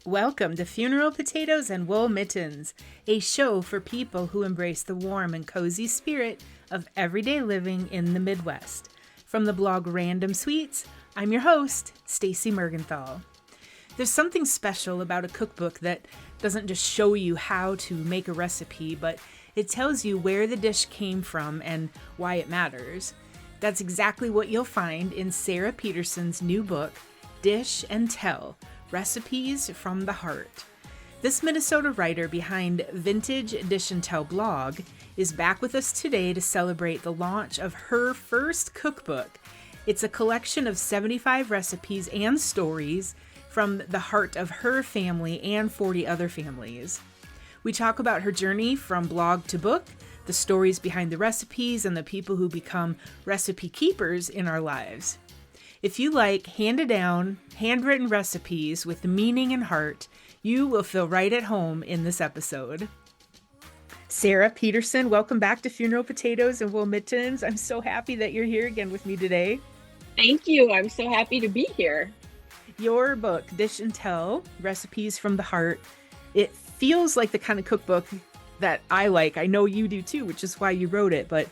Welcome to Funeral Potatoes and Wool Mittens, a show for people who embrace the warm and cozy spirit of everyday living in the Midwest. From the blog Random Sweets, I'm your host, Staci Mergenthal. There's something special about a cookbook that doesn't just show you how to make a recipe, but it tells you where the dish came from and why it matters. That's exactly what you'll find in Sarah Peterson's new book, Dish and Tell: Recipes from the Heart. This Minnesota writer behind Vintage Dish and Tell blog is back with us today to celebrate the launch of her first cookbook. It's a collection of 75 recipes and stories from the heart of her family and 40 other families. We talk about her journey from blog to book, the stories behind the recipes, and the people who become recipe keepers in our lives. If you like handed-down, handwritten recipes with meaning and heart, you will feel right at home in this episode. Sarah Peterson, welcome back to Funeral Potatoes and Wool Mittens. I'm so happy that you're here again with me today. Thank you. I'm so happy to be here. Your book, Dish and Tell: Recipes from the Heart, it feels like the kind of cookbook that I like. I know you do too, which is why you wrote it, but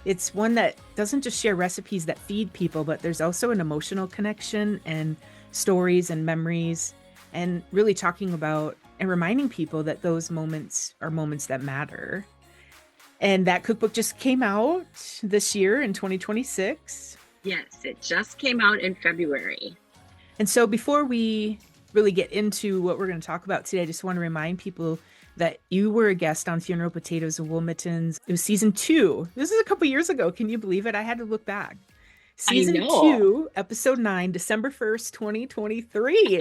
it's one that doesn't just share recipes that feed people, but there's also an emotional connection and stories and memories, and really talking about and reminding people that those moments are moments that matter. And that cookbook just came out this year in 2026. Yes, it just came out in February. And so before we really get into what we're going to talk about today, I just want to remind people that you were a guest on Funeral Potatoes and Wool Mittens. It was season 2. This is a couple years ago. Can you believe it? I had to look back. Season 2, episode 9, December 1st, 2023.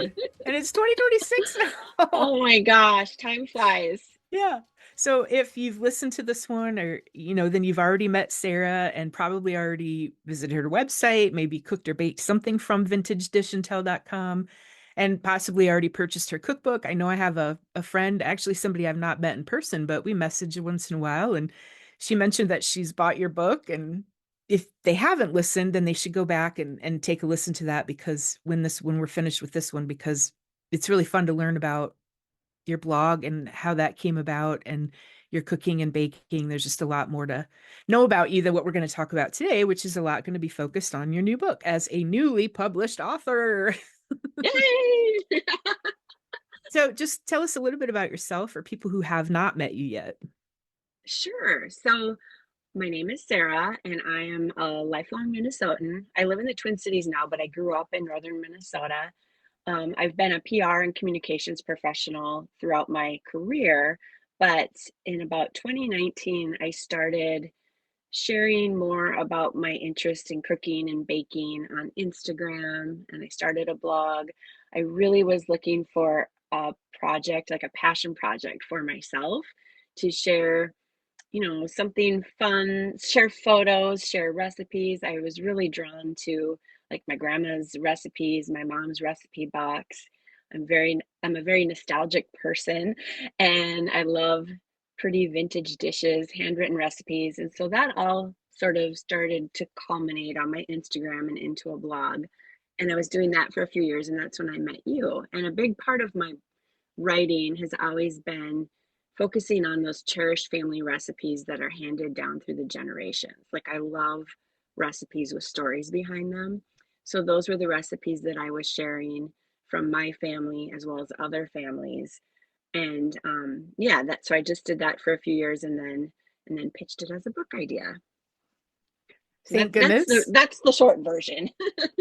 And it's 2026 now. Oh my gosh, time flies. Yeah. So if you've listened to this one, or, then you've already met Sarah and probably already visited her website, maybe cooked or baked something from vintagedishandtell.com. and possibly already purchased her cookbook. I know I have a friend, actually somebody I've not met in person, but we message once in a while, and she mentioned that she's bought your book. And if they haven't listened, then they should go back and take a listen to that, because when we're finished with this one, because it's really fun to learn about your blog and how that came about and your cooking and baking. There's just a lot more to know about you than what we're going to talk about today, which is a lot going to be focused on your new book as a newly published author. Yay! So just tell us a little bit about yourself for people who have not met you yet. Sure. So my name is Sarah, and I am a lifelong Minnesotan. I live in the Twin Cities now, but I grew up in northern Minnesota. I've been a PR and communications professional throughout my career, but in about 2019, I started sharing more about my interest in cooking and baking on Instagram, and I started a blog. I really was looking for a project, like a passion project for myself, to share, something fun, share photos, share recipes. I was really drawn to like my grandma's recipes, my mom's recipe box. I'm a very nostalgic person, and I love pretty vintage dishes, handwritten recipes. And so that all sort of started to culminate on my Instagram and into a blog. And I was doing that for a few years, and that's when I met you. And a big part of my writing has always been focusing on those cherished family recipes that are handed down through the generations. Like, I love recipes with stories behind them. So those were the recipes that I was sharing from my family as well as other families. And yeah, so I just did that for a few years, and then pitched it as a book idea. So Thank goodness. That's the short version.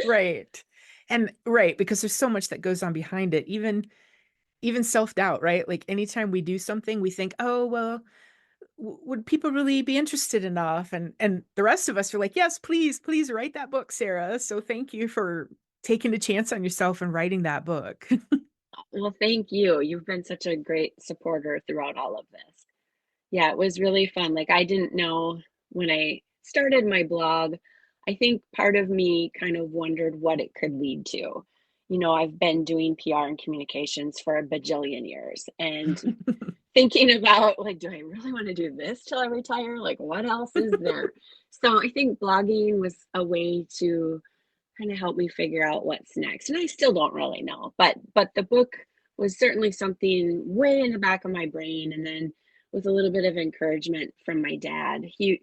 Right. And right, because there's so much that goes on behind it. Even self-doubt, right? Like anytime we do something, we think, oh, well, would people really be interested enough? And the rest of us are like, yes, please write that book, Sarah. So thank you for taking a chance on yourself and writing that book. Well, thank you. You've been such a great supporter throughout all of this. Yeah, it was really fun. Like, I didn't know when I started my blog, I think part of me kind of wondered what it could lead to. I've been doing PR and communications for a bajillion years, and thinking about, like, do I really want to do this till I retire? Like, what else is there? So I think blogging was a way to kind of help me figure out what's next. And I still don't really know, but the book was certainly something way in the back of my brain. And then with a little bit of encouragement from my dad, he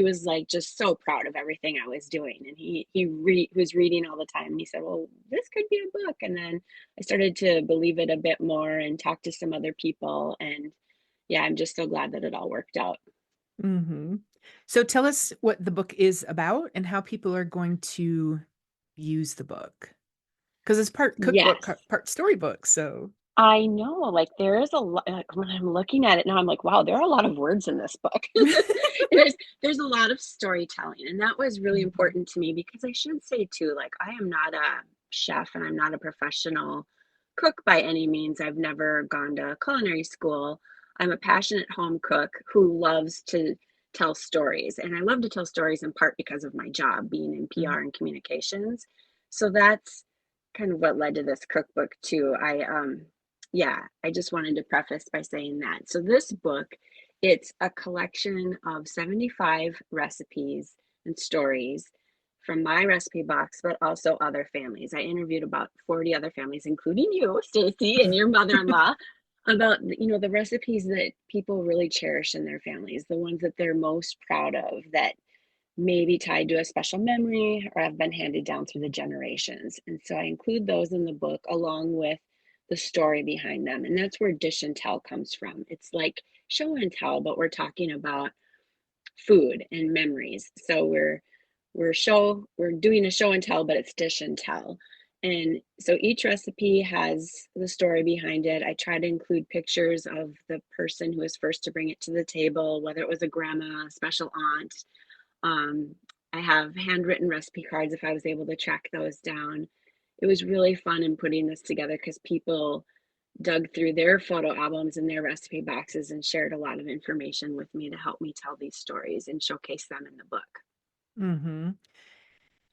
was like just so proud of everything I was doing. And was reading all the time. And he said, well, this could be a book. And then I started to believe it a bit more and talk to some other people. And yeah, I'm just so glad that it all worked out. Hmm. So tell us what the book is about and how people are going to use the book. Because it's part cookbook, Yes. part storybook. So, I know, like, there is a lot when I'm looking at it now, I'm like, "Wow, there are a lot of words in this book." There's a lot of storytelling, and that was really Mhm. important to me because I should say too, like, I am not a chef and I'm not a professional cook by any means. I've never gone to culinary school. I'm a passionate home cook who loves to tell stories, and I love to tell stories in part because of my job being in PR and communications. So that's kind of what led to this cookbook too. Yeah, I just wanted to preface by saying that. So this book, it's a collection of 75 recipes and stories from my recipe box, but also other families. I interviewed about 40 other families, including you, Staci, and your mother-in-law, about the recipes that people really cherish in their families, the ones that they're most proud of, that maybe tied to a special memory or have been handed down through the generations. And so I include those in the book along with the story behind them. And that's where dish and tell comes from. It's like show and tell, but we're talking about food and memories. So we're doing a show and tell, but it's dish and tell. And so each recipe has the story behind it. I try to include pictures of the person who was first to bring it to the table, whether it was a grandma, a special aunt, um, I have handwritten recipe cards if I was able to track those down. It was really fun in putting this together because people dug through their photo albums and their recipe boxes and shared a lot of information with me to help me tell these stories and showcase them in the book. Hmm.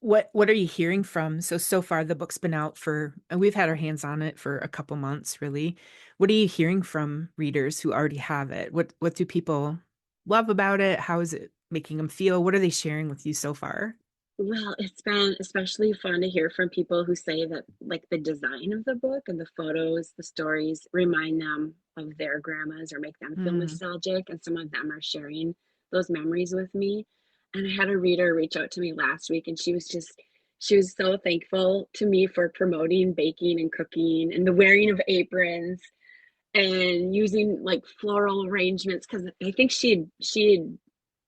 What are you hearing from? So far the book's been out for, and we've had our hands on it for a couple months, really. What are you hearing from readers who already have it? What do people love about it? How is it making them feel? What are they sharing with you so far? Well, it's been especially fun to hear from people who say that, like, the design of the book and the photos, the stories remind them of their grandmas or make them feel Mm. nostalgic. And some of them are sharing those memories with me. And I had a reader reach out to me last week, and she was so thankful to me for promoting baking and cooking and the wearing of aprons and using like floral arrangements because I think she had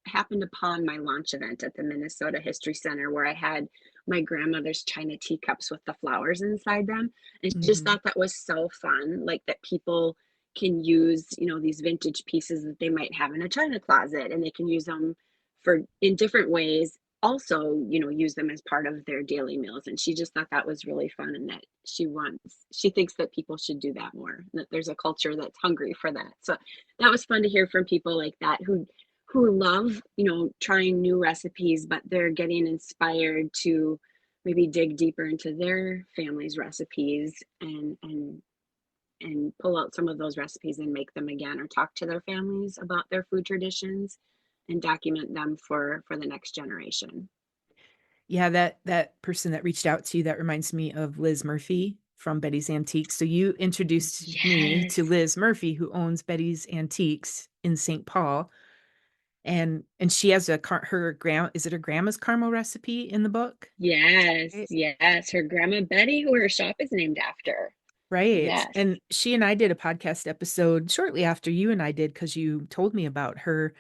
happened upon my launch event at the Minnesota History Center where I had my grandmother's china teacups with the flowers inside them. And she just Hmm. thought that was so fun, like that people can use, these vintage pieces that they might have in a china closet and they can use them for in different ways. Also, use them as part of their daily meals. And she just thought that was really fun and that she thinks that people should do that more, that there's a culture that's hungry for that. So that was fun to hear from people like that who love, trying new recipes, but they're getting inspired to maybe dig deeper into their family's recipes and pull out some of those recipes and make them again or talk to their families about their food traditions and document them for the next generation. Yeah, that person that reached out to you, that reminds me of Liz Murphy from Betty's Antiques. So you introduced me to Yes. Liz Murphy, who owns Betty's Antiques in St. Paul. And she has her grand is it her grandma's caramel recipe in the book? Yes, Right. yes. Her grandma Betty, who her shop is named after. Right. Yes. And she and I did a podcast episode shortly after you and I did because you told me about her.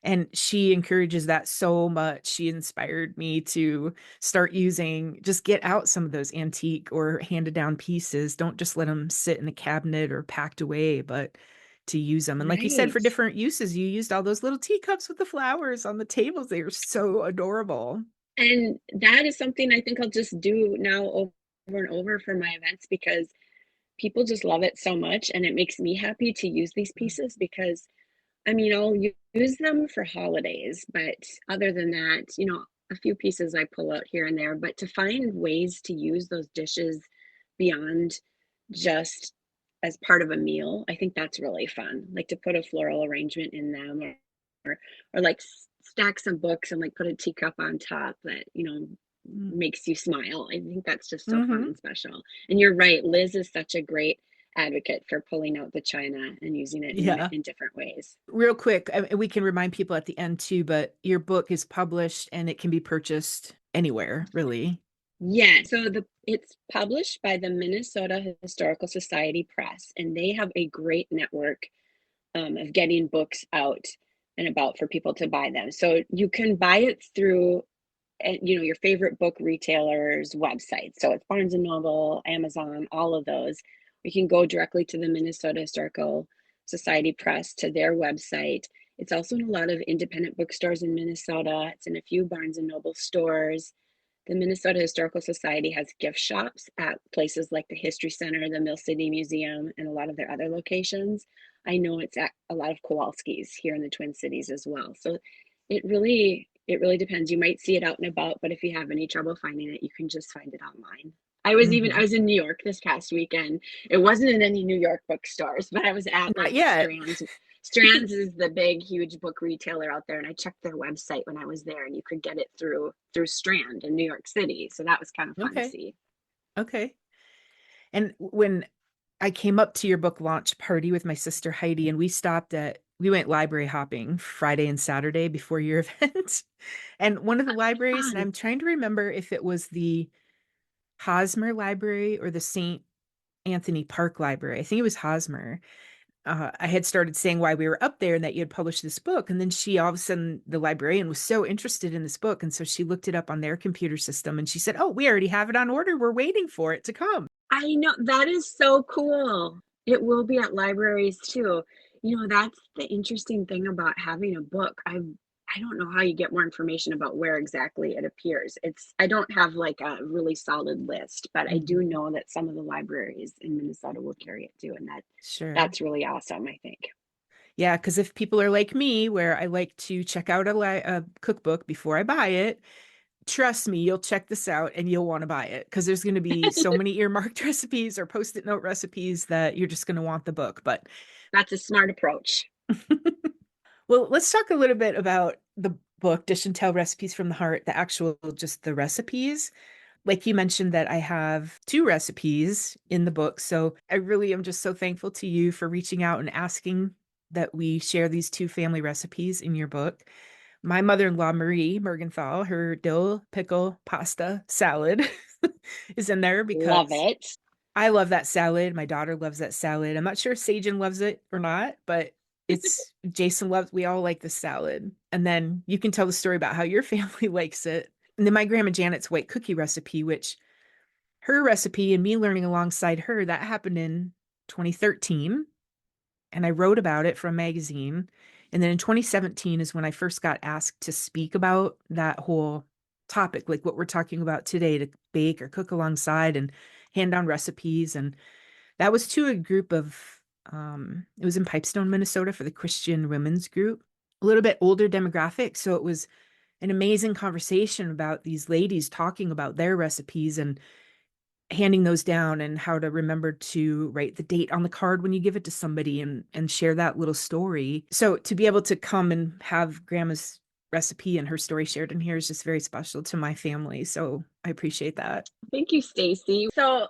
And she encourages that so much. She inspired me to start just get out some of those antique or handed down pieces. Don't just let them sit in a cabinet or packed away, but to use them. And like you said, for Right. different uses, you used all those little teacups with the flowers on the tables. They are so adorable. And that is something I think I'll just do now over and over for my events because people just love it so much. And it makes me happy to use these pieces because I mean, use them for holidays, but other than that, a few pieces I pull out here and there. But to find ways to use those dishes beyond just as part of a meal, I think that's really fun. Like to put a floral arrangement in them or like stack some books and like put a teacup on top that, makes you smile. I think that's just so fun Mm-hmm. and special. And you're right, Liz is such a great advocate for pulling out the china and using it Yeah. in different ways. Real quick, we can remind people at the end too, but your book is published and it can be purchased anywhere, really. Yeah, so it's published by the Minnesota Historical Society Press, and they have a great network of getting books out and about for people to buy them. So you can buy it through, your favorite book retailers' websites. So it's Barnes and Noble, Amazon, all of those. You can go directly to the Minnesota Historical Society Press to their website. It's also in a lot of independent bookstores in Minnesota. It's in a few Barnes and Noble stores. The Minnesota Historical Society has gift shops at places like the History Center, the Mill City Museum, and a lot of their other locations. I know it's at a lot of Kowalski's here in the Twin Cities as well. So it really depends. You might see it out and about, but if you have any trouble finding it, you can just find it online. I Hmm. was in New York this past weekend. It wasn't in any New York bookstores, but I was at Not like yet. Strands is the big, huge book retailer out there, and I checked their website when I was there, and you could get it through Strand in New York City. So that was kind of fun to Okay. see. Okay. And when I came up to your book launch party with my sister Heidi, and we went library hopping Friday and Saturday before your event. And one of the libraries, and Fun. I'm trying to remember if it was the Hosmer Library or the St. Anthony Park Library. I think it was Hosmer. I had started saying why we were up there and that you had published this book. And then all of a sudden, the librarian was so interested in this book. And so she looked it up on their computer system and she said, "Oh, we already have it on order. We're waiting for it to come." I know that is so cool. It will be at libraries too. That's the interesting thing about having a book. I don't know how you get more information about where exactly it appears. I don't have like a really solid list, but I do Mhm. know that some of the libraries in Minnesota will carry it too, and Sure. that's really awesome, I think. Yeah, because if people are like me, where I like to check out a cookbook before I buy it, trust me, you'll check this out and you'll want to buy it because there's going to be so many earmarked recipes or post-it note recipes that you're just going to want the book. But That's a smart approach. well, let's talk a little bit about the book, Dish and Tell Recipes from the Heart, the actual, just the recipes. Like you mentioned that I have two recipes in the book. So I really am just so thankful to you for reaching out and asking that we share these two family recipes in your book. My mother-in-law, Marie Mergenthal, her dill pickle pasta salad is in there Love because it. I love that salad. My daughter loves that salad. I'm not sure if Sagen loves it or not, but we all like the salad. And then you can tell the story about how your family likes it. And then my grandma Janet's white cookie recipe, which her recipe and me learning alongside her, that happened in 2013. And I wrote about it for a magazine. And then in 2017 is when I first got asked to speak about that whole topic, like what we're talking about today, to bake or cook alongside and hand down recipes. And that was to a group of, it was in Pipestone, Minnesota for the Christian women's group, a little bit older demographic. So it was an amazing conversation about these ladies talking about their recipes and handing those down and how to remember to write the date on the card when you give it to somebody and share that little story. So to be able to come and have grandma's recipe and her story shared in here is just very special to my family. So I appreciate that. Thank you, Staci. So,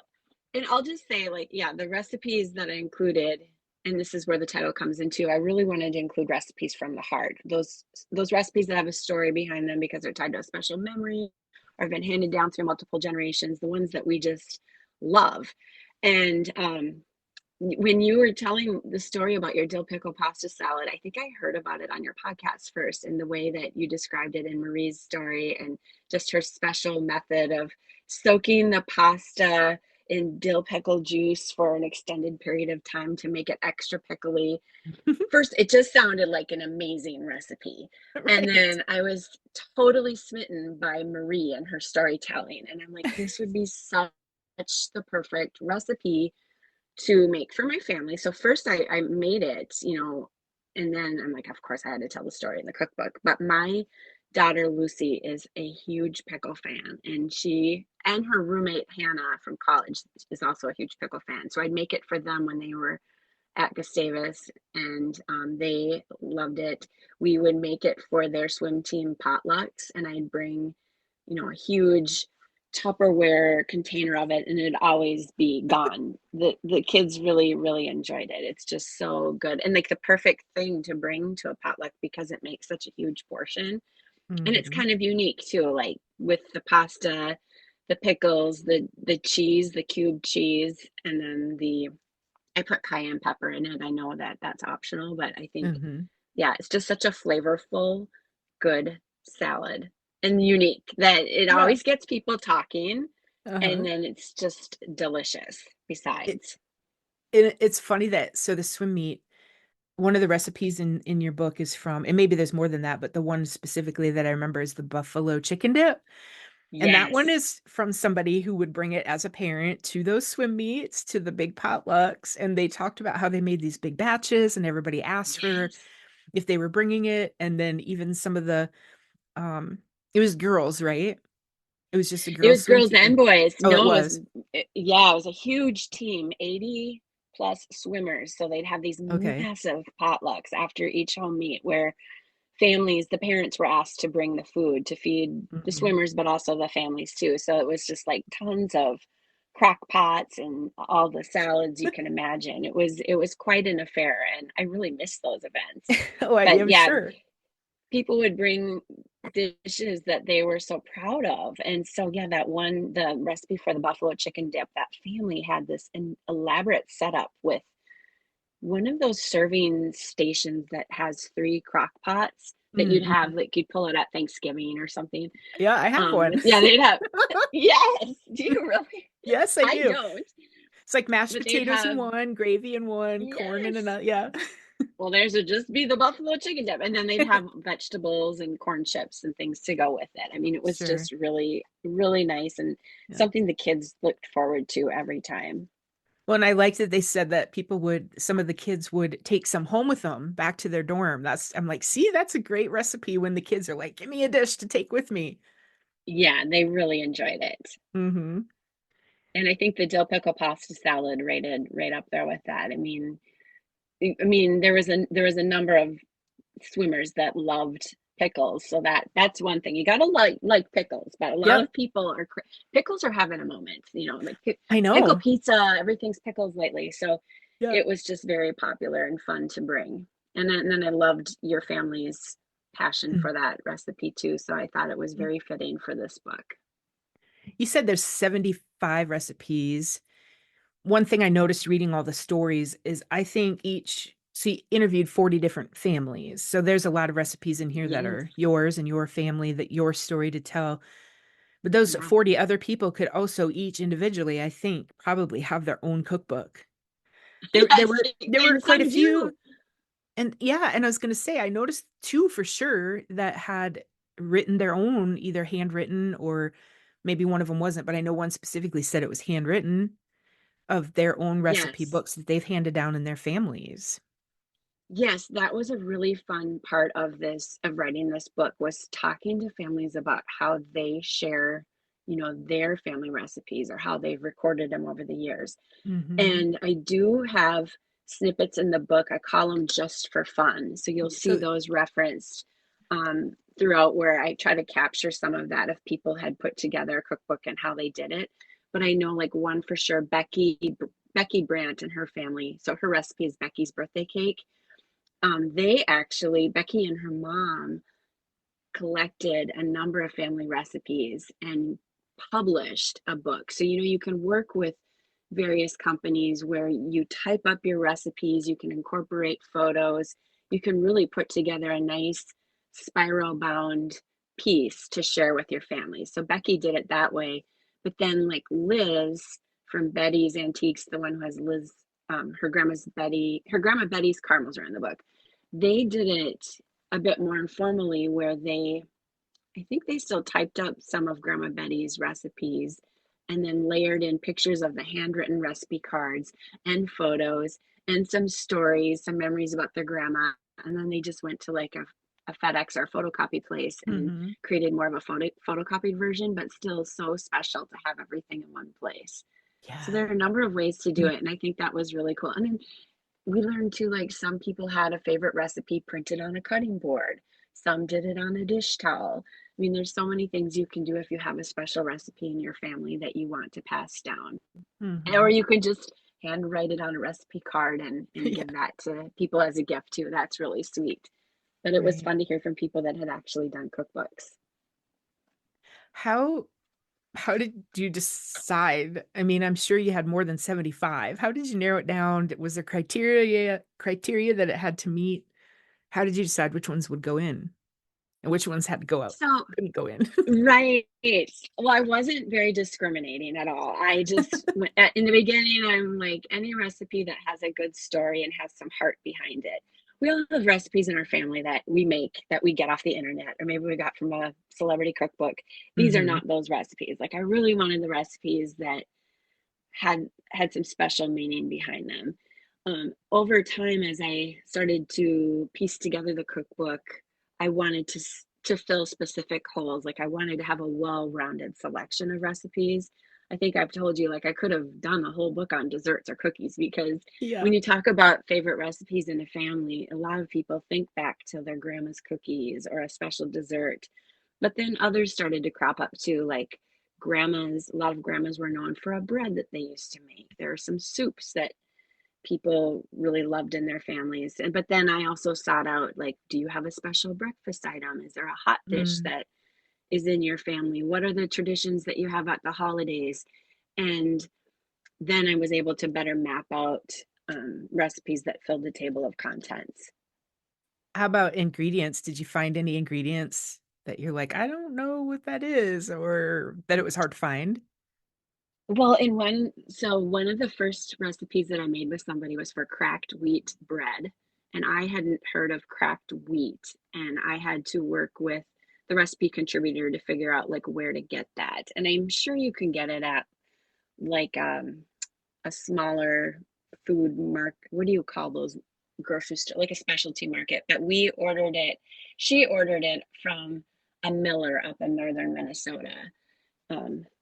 and I'll just say, like, yeah, the recipes that I included, and this is where the title comes into. I really wanted to include recipes from the heart. Those recipes that have a story behind them because they're tied to a special memory or have been handed down through multiple generations. The ones that we just love. And when you were telling the story about your dill pickle pasta salad, I think I heard about it on your podcast first, and the way that you described it in Marie's story, and just her special method of soaking the pasta in dill pickle juice for an extended period of time to make it extra pickly. First, it just sounded like an amazing recipe. And Right. then I was totally smitten by Marie and her storytelling. And I'm like, this would be such the perfect recipe to make for my family. So first I made it, and then I'm like, of course I had to tell the story in the cookbook. But my daughter Lucy is a huge pickle fan, and she and her roommate Hannah from college is also a huge pickle fan. So I'd make it for them when they were at Gustavus, and they loved it. We would make it for their swim team potlucks, and I'd bring, a huge Tupperware container of it and it'd always be gone. The kids really, really enjoyed it. It's just so good. And like the perfect thing to bring to a potluck because it makes such a huge portion. And it's Mm-hmm. kind of unique too, like with the pasta, the pickles, the cheese, the cubed cheese, and then the I put cayenne pepper in it. I know that that's optional, but I think Mm-hmm. yeah, it's just such a flavorful, good salad and unique that it Yeah. always gets people talking and Uh-huh. then it's just delicious It, besides. it's funny that so the swim meet, one of the recipes in your book is from, and maybe there's more than that, but the one specifically that I remember is the buffalo chicken dip. And that one Yes. is from somebody who would bring it as a parent to those swim meets, to the big potlucks. And they talked about how they made these big batches and everybody asked for Yes. if they were bringing it. And then even some of the, um, it was girls, right? It was just a It girls was swim girls team. and boys. Oh, it No, was. yeah, it was a huge team, 80 plus swimmers. So they'd have these Okay. massive potlucks after each home meet where families, the parents were asked to bring the food to feed the Hmm. swimmers, but also the families too. So it was just like tons of crock pots and all the salads you can imagine. It was quite an affair and I really miss those events. Oh, But I'm yeah, sure. people would bring dishes that they were so proud of. And so yeah, that one, the recipe for the buffalo chicken dip, that family had this elaborate setup with one of those serving stations that has three crock pots that you'd Hmm. have, like you'd pull it at Thanksgiving or something. Yeah, I have one. Yeah, they'd have, yes, do you really? Yes, I I do. don't, It's like mashed but they'd potatoes in have, one, gravy in one, corn in yes. another. Yeah. Well, theirs would just be the buffalo chicken dip, and then they'd have vegetables and corn chips and things to go with it. I mean, it was Sure. just really, really nice and Yeah. something the kids looked forward to every time. Well, and I liked that they said that people would, some of the kids would take some home with them back to their dorm. I'm like, see, that's a great recipe when the kids are like, give me a dish to take with me. Yeah, they really enjoyed it. Hmm. And I think the dill pickle pasta salad rated right up there with that. I mean, there was a number of swimmers that loved pickles, so that's one thing. You gotta like pickles, but a lot Yep. of people are pickles are having a moment. Like I pickle know. pizza, everything's pickles lately. So Yeah. it was just very popular and fun to bring. And then I loved your family's passion for that recipe too. So I thought it was very fitting for this book. You said there's 75 recipes. One thing I noticed reading all the stories is I think so you interviewed 40 different families. So there's a lot of recipes in here that Yes. are yours and your family, that your story to tell. But those Yeah. 40 other people could also each individually, I think, probably have their own cookbook. There Yes, were and quite a some do. few. And yeah, and I was gonna say, I noticed two for sure that had written their own, either handwritten or maybe one of them wasn't, but I know one specifically said it was handwritten, of their own recipe Yes. books that they've handed down in their families. Yes, that was a really fun part of of writing this book, was talking to families about how they share, their family recipes or how they've recorded them over the years. Mhm. And I do have snippets in the book. I call them just for fun. So you'll see So those referenced throughout, where I try to capture some of that if people had put together a cookbook and how they did it. But I know like one for sure, Becky Brandt and her family. So her recipe is Becky's birthday cake. They actually, Becky and her mom collected a number of family recipes and published a book. So, you can work with various companies where you type up your recipes, you can incorporate photos, you can really put together a nice spiral bound piece to share with your family. So, Becky did it that way. But then, like Liz from Betty's Antiques, the one who has Liz, her grandma Betty's caramels are in the book. They did it a bit more informally, where I think they still typed up some of Grandma Betty's recipes and then layered in pictures of the handwritten recipe cards and photos and some stories, some memories about their grandma. And then they just went to like a FedEx or photocopy place and mhm. created more of a photocopied version, but still so special to have everything in one place. So Yeah. there are a number of ways to do Mm. it. And I think that was really cool. And then we learned too, like some people had a favorite recipe printed on a cutting board, some did it on a dish towel, I mean, there's so many things you can do if you have a special recipe in your family that you want to pass down. Or Hmm. you can just handwrite it on a recipe card and Yeah, give that to people as a gift too. That's really sweet. But it was right. fun to hear from people that had actually done cookbooks. How how did you decide? I mean, I'm sure you had more than 75. How did you narrow it down? Was there criteria that it had to meet? How did you decide which ones would go in and which ones had to go out? So, Couldn't go in. right. Well, I wasn't very discriminating at all. I just in the beginning, I'm like any recipe that has a good story and has some heart behind it. We all have recipes in our family that we make that we get off the internet, or maybe we got from a celebrity cookbook. These are Hmm. not those recipes. Like I really wanted the recipes that had some special meaning behind them. Over time, as I started to piece together the cookbook, I wanted to fill specific holes. Like I wanted to have a well-rounded selection of recipes. I think I've told you, like I could have done a whole book on desserts or cookies because Yeah. when you talk about favorite recipes in a family, a lot of people think back to their grandma's cookies or a special dessert. But then others started to crop up too, like grandmas. A lot of grandmas were known for a bread that they used to make. There are some soups that people really loved in their families. And but then I also sought out, like, do you have a special breakfast item? Is there a hot dish Mm. that is in your family? What are the traditions that you have at the holidays? And then I was able to better map out recipes that filled the table of contents. How about ingredients? Did you find any ingredients that you're like, I don't know what that is, or that it was hard to find? Well, one of the first recipes that I made with somebody was for cracked wheat bread. And I hadn't heard of cracked wheat. And I had to work with the recipe contributor to figure out like where to get that. And I'm sure you can get it at like a smaller food market. What do you call those grocery store? Like a specialty market. But she ordered it from a miller up in northern Minnesota,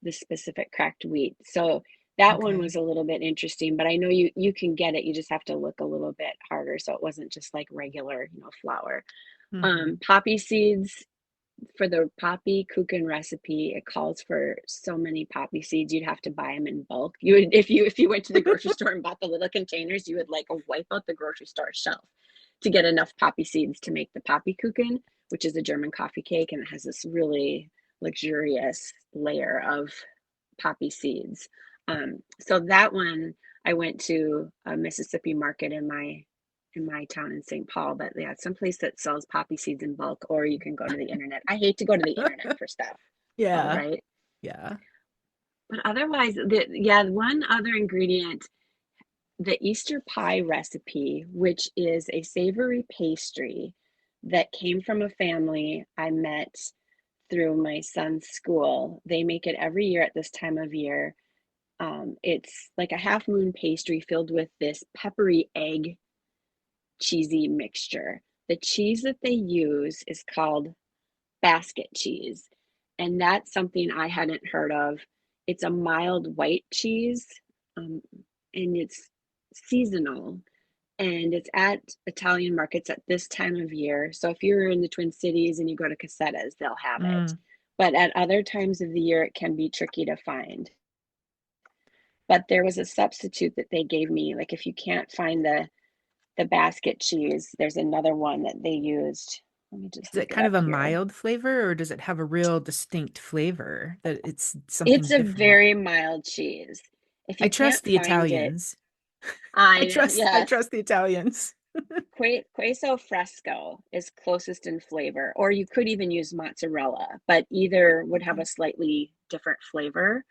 this specific cracked wheat. So that one Okay. was a little bit interesting, but I know you can get it. You just have to look a little bit harder. So it wasn't just like regular, flour. Hmm. Poppy seeds for the poppy kuchen recipe. It calls for so many poppy seeds. You'd have to buy them in bulk. You would if you went to the grocery store and bought the little containers, you would like wipe out the grocery store shelf to get enough poppy seeds to make the poppy kuchen, which is a German coffee cake, and it has this really luxurious layer of poppy seeds. So that one, I went to a Mississippi market in my town in St. Paul, but yeah, some place that sells poppy seeds in bulk, or you can go to the internet. I hate to go to the internet for stuff, though, Yeah. right? Yeah. But otherwise, one other ingredient, the Easter pie recipe, which is a savory pastry that came from a family I met through my son's school. They make it every year at this time of year. It's like a half moon pastry filled with this peppery egg cheesy mixture. The cheese that they use is called basket cheese, and that's something I hadn't heard of. It's a mild white cheese, um, and it's seasonal, and it's at Italian markets at this time of year. So if you're in the Twin Cities and you go to Casetta's, they'll have it. Mm. But at other times of the year, it can be tricky to find. But there was a substitute that they gave me. Like if you can't find the basket cheese, there's another one that they used. Let me just Is it look it kind up of a here. mild flavor, or does it have a real distinct flavor that it's It's something a different? very mild cheese. If I you trust can't the find it, Italians. I yes, trust the Italians. queso fresco is closest in flavor, or you could even use mozzarella, but either would have a Okay. slightly different flavor.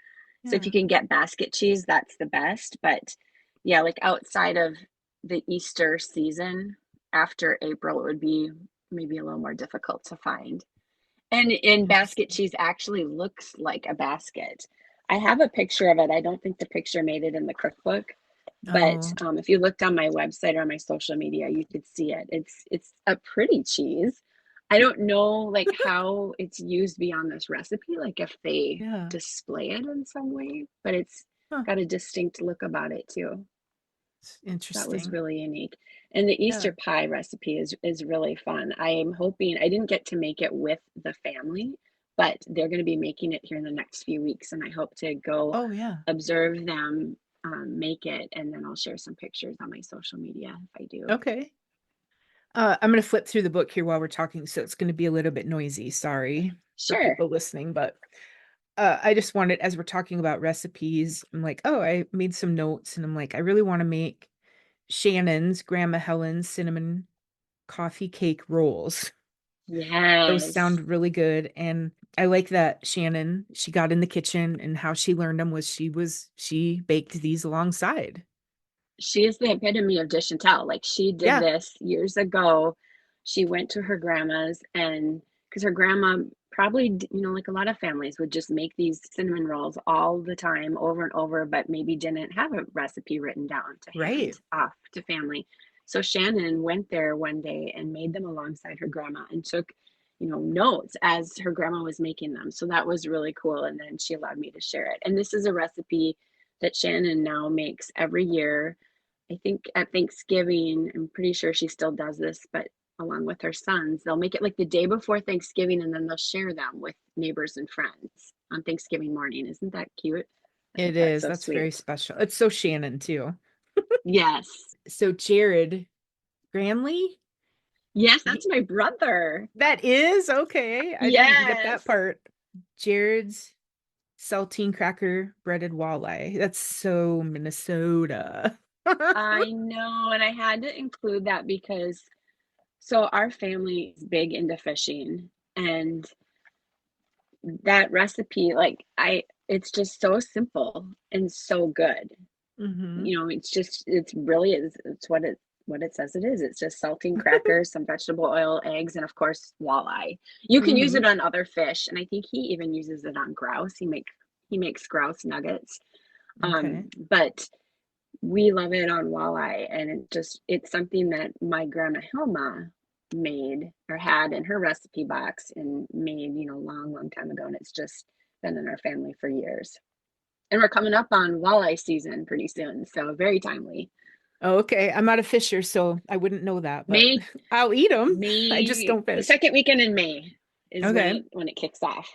So if you Yeah. can get basket cheese, that's the best. But yeah, like outside of the Easter season, after April, it would be maybe a little more difficult to find. And basket Interesting. cheese actually looks like a basket. I have a picture of it. I don't think the picture made it in the cookbook, but Oh, if you looked on my website or on my social media, you could see it. It's a pretty cheese. I don't know like how it's used beyond this recipe, like if they yeah. display it in some way, but it's Huh. got a distinct look about it too. It's That was interesting. really unique. And the Yeah. Easter pie recipe is really fun. I am hoping I didn't get to make it with the family, but they're going to be making it here in the next few weeks, and I hope to go Oh, yeah. observe them make it, and then I'll share some pictures on my social media if I do. Okay. I'm going to flip through the book here while we're talking, so it's going to be a little bit noisy. Sorry for Sure. people listening, but I just wanted, as we're talking about recipes, I'm like, oh, I made some notes, and I'm like, I really want to make Shannon's Grandma Helen's cinnamon coffee cake rolls. Those Yes. sound really good, and I like that Shannon, she got in the kitchen, and how she learned them was she baked these alongside. She is the epitome of dish and tell. Like she did Yeah, this years ago. She went to her grandma's, and because her grandma probably, like a lot of families would just make these cinnamon rolls all the time over and over, but maybe didn't have a recipe written down to right. hand off to family. So Shannon went there one day and made them alongside her grandma and took, notes as her grandma was making them. So that was really cool. And then she allowed me to share it. And this is a recipe that Shannon now makes every year. I think at Thanksgiving, I'm pretty sure she still does this, but along with her sons, they'll make it like the day before Thanksgiving, and then they'll share them with neighbors and friends on Thanksgiving morning. Isn't that cute? I It think that's is. so That's very sweet. special. It's so Shannon too. Yes. So Jared Granley, Yes, he, that's my brother. that is okay. I didn't get that Yes. part. Jared's saltine cracker breaded walleye. That's so Minnesota. I know. And I had to include that because so our family is big into fishing, and that recipe, like it's just so simple and so good. Hmm. It's what it says it is. It's just saltine crackers, some vegetable oil, eggs, and of course walleye. You can use Hmm. it on other fish, and I think he even uses it on grouse. He makes grouse nuggets. Okay. But we love it on walleye, and it's something that my grandma Hilma made or had in her recipe box and made, long, long time ago, and it's just been in our family for years. And we're coming up on walleye season pretty soon, so very timely. Oh, okay. I'm not a fisher, so I wouldn't know that, but May I'll eat them. I just May don't the fish. second weekend in May is when Okay. it kicks off.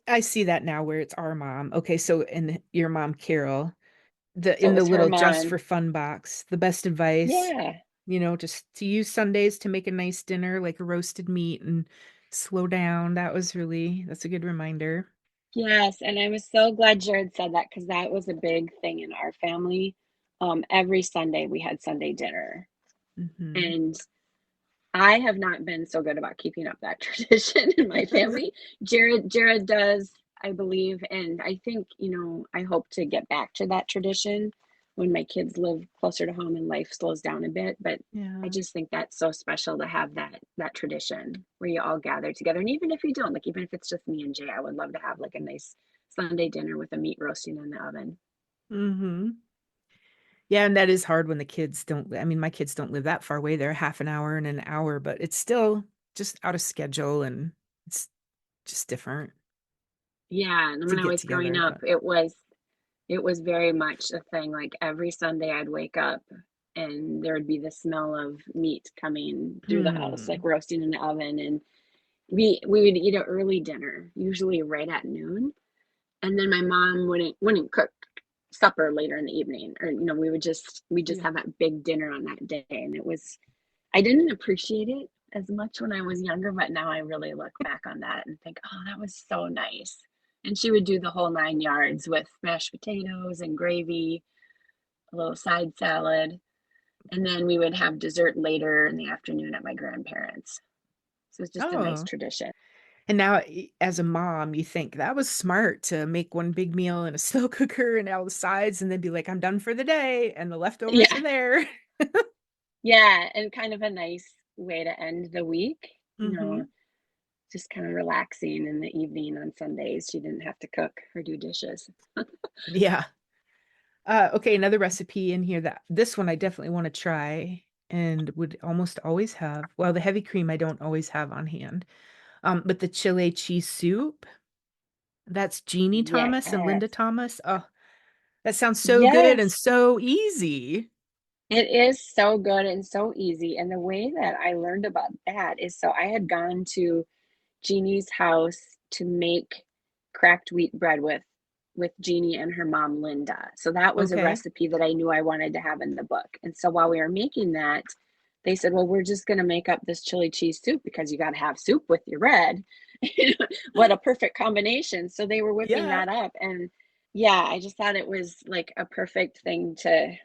I see that now where it's our mom. Okay, so and your mom, Carol, So in it the was her little just mom. for fun box, the best advice, Yeah. just to use Sundays to make a nice dinner like a roasted meat and slow down. That's a good reminder. Yes, and I was so glad Jared said that because that was a big thing in our family. Every Sunday we had Sunday dinner, Hmm. and I have not been so good about keeping up that tradition in my family. Jared does, I believe, and I think, I hope to get back to that tradition when my kids live closer to home and life slows down a bit. But I Yeah. just think that's so special to have that tradition where you all gather together. And even if you don't, like even if it's just me and Jay, I would love to have like a nice Sunday dinner with a meat roasting in the oven. Hmm. Yeah, and that is hard when the kids don't, I mean, my kids don't live that far away. They're half an hour and an hour, but it's still just out of schedule and it's just different Yeah, and to when I get was growing together, up, but it was very much a thing. Like every Sunday I'd wake up and there would be the smell of meat coming through the house, like hmm. roasting in the oven. And we would eat an early dinner, usually right at noon. And then my mom wouldn't cook supper later in the evening. Or, we just Yeah. have that big dinner on that day. And I didn't appreciate it as much when I was younger, but now I really look back on that and think, oh, that was so nice. And she would do the whole 9 yards with mashed potatoes and gravy, a little side salad, and then we would have dessert later in the afternoon at my grandparents. So it's just a nice Oh. tradition. And now, as a mom, you think that was smart to make one big meal in a slow cooker and all the sides, and then be like, I'm done for the day, and the leftovers are Yeah, there. yeah, and kind of a nice way to end the week, Hmm. just kind of relaxing in the evening on Sundays. She didn't have to cook or do dishes. Yeah. Okay, another recipe in here that this one I definitely want to try and would almost always have. Well, the heavy cream I don't always have on hand. But the chile cheese soup, that's Jeannie Thomas and Linda Yes. Thomas. Oh, that sounds so good and Yes. so easy. It is so good and so easy. And the way that I learned about that is so I had gone to Jeannie's house to make cracked wheat bread with Jeannie and her mom Linda. So that was a Okay. recipe that I knew I wanted to have in the book. And so while we were making that, they said, "Well, we're just going to make up this chili cheese soup because you got to have soup with your bread." What a perfect combination. So they were whipping Yeah. that up, and yeah, I just thought it was like a perfect thing to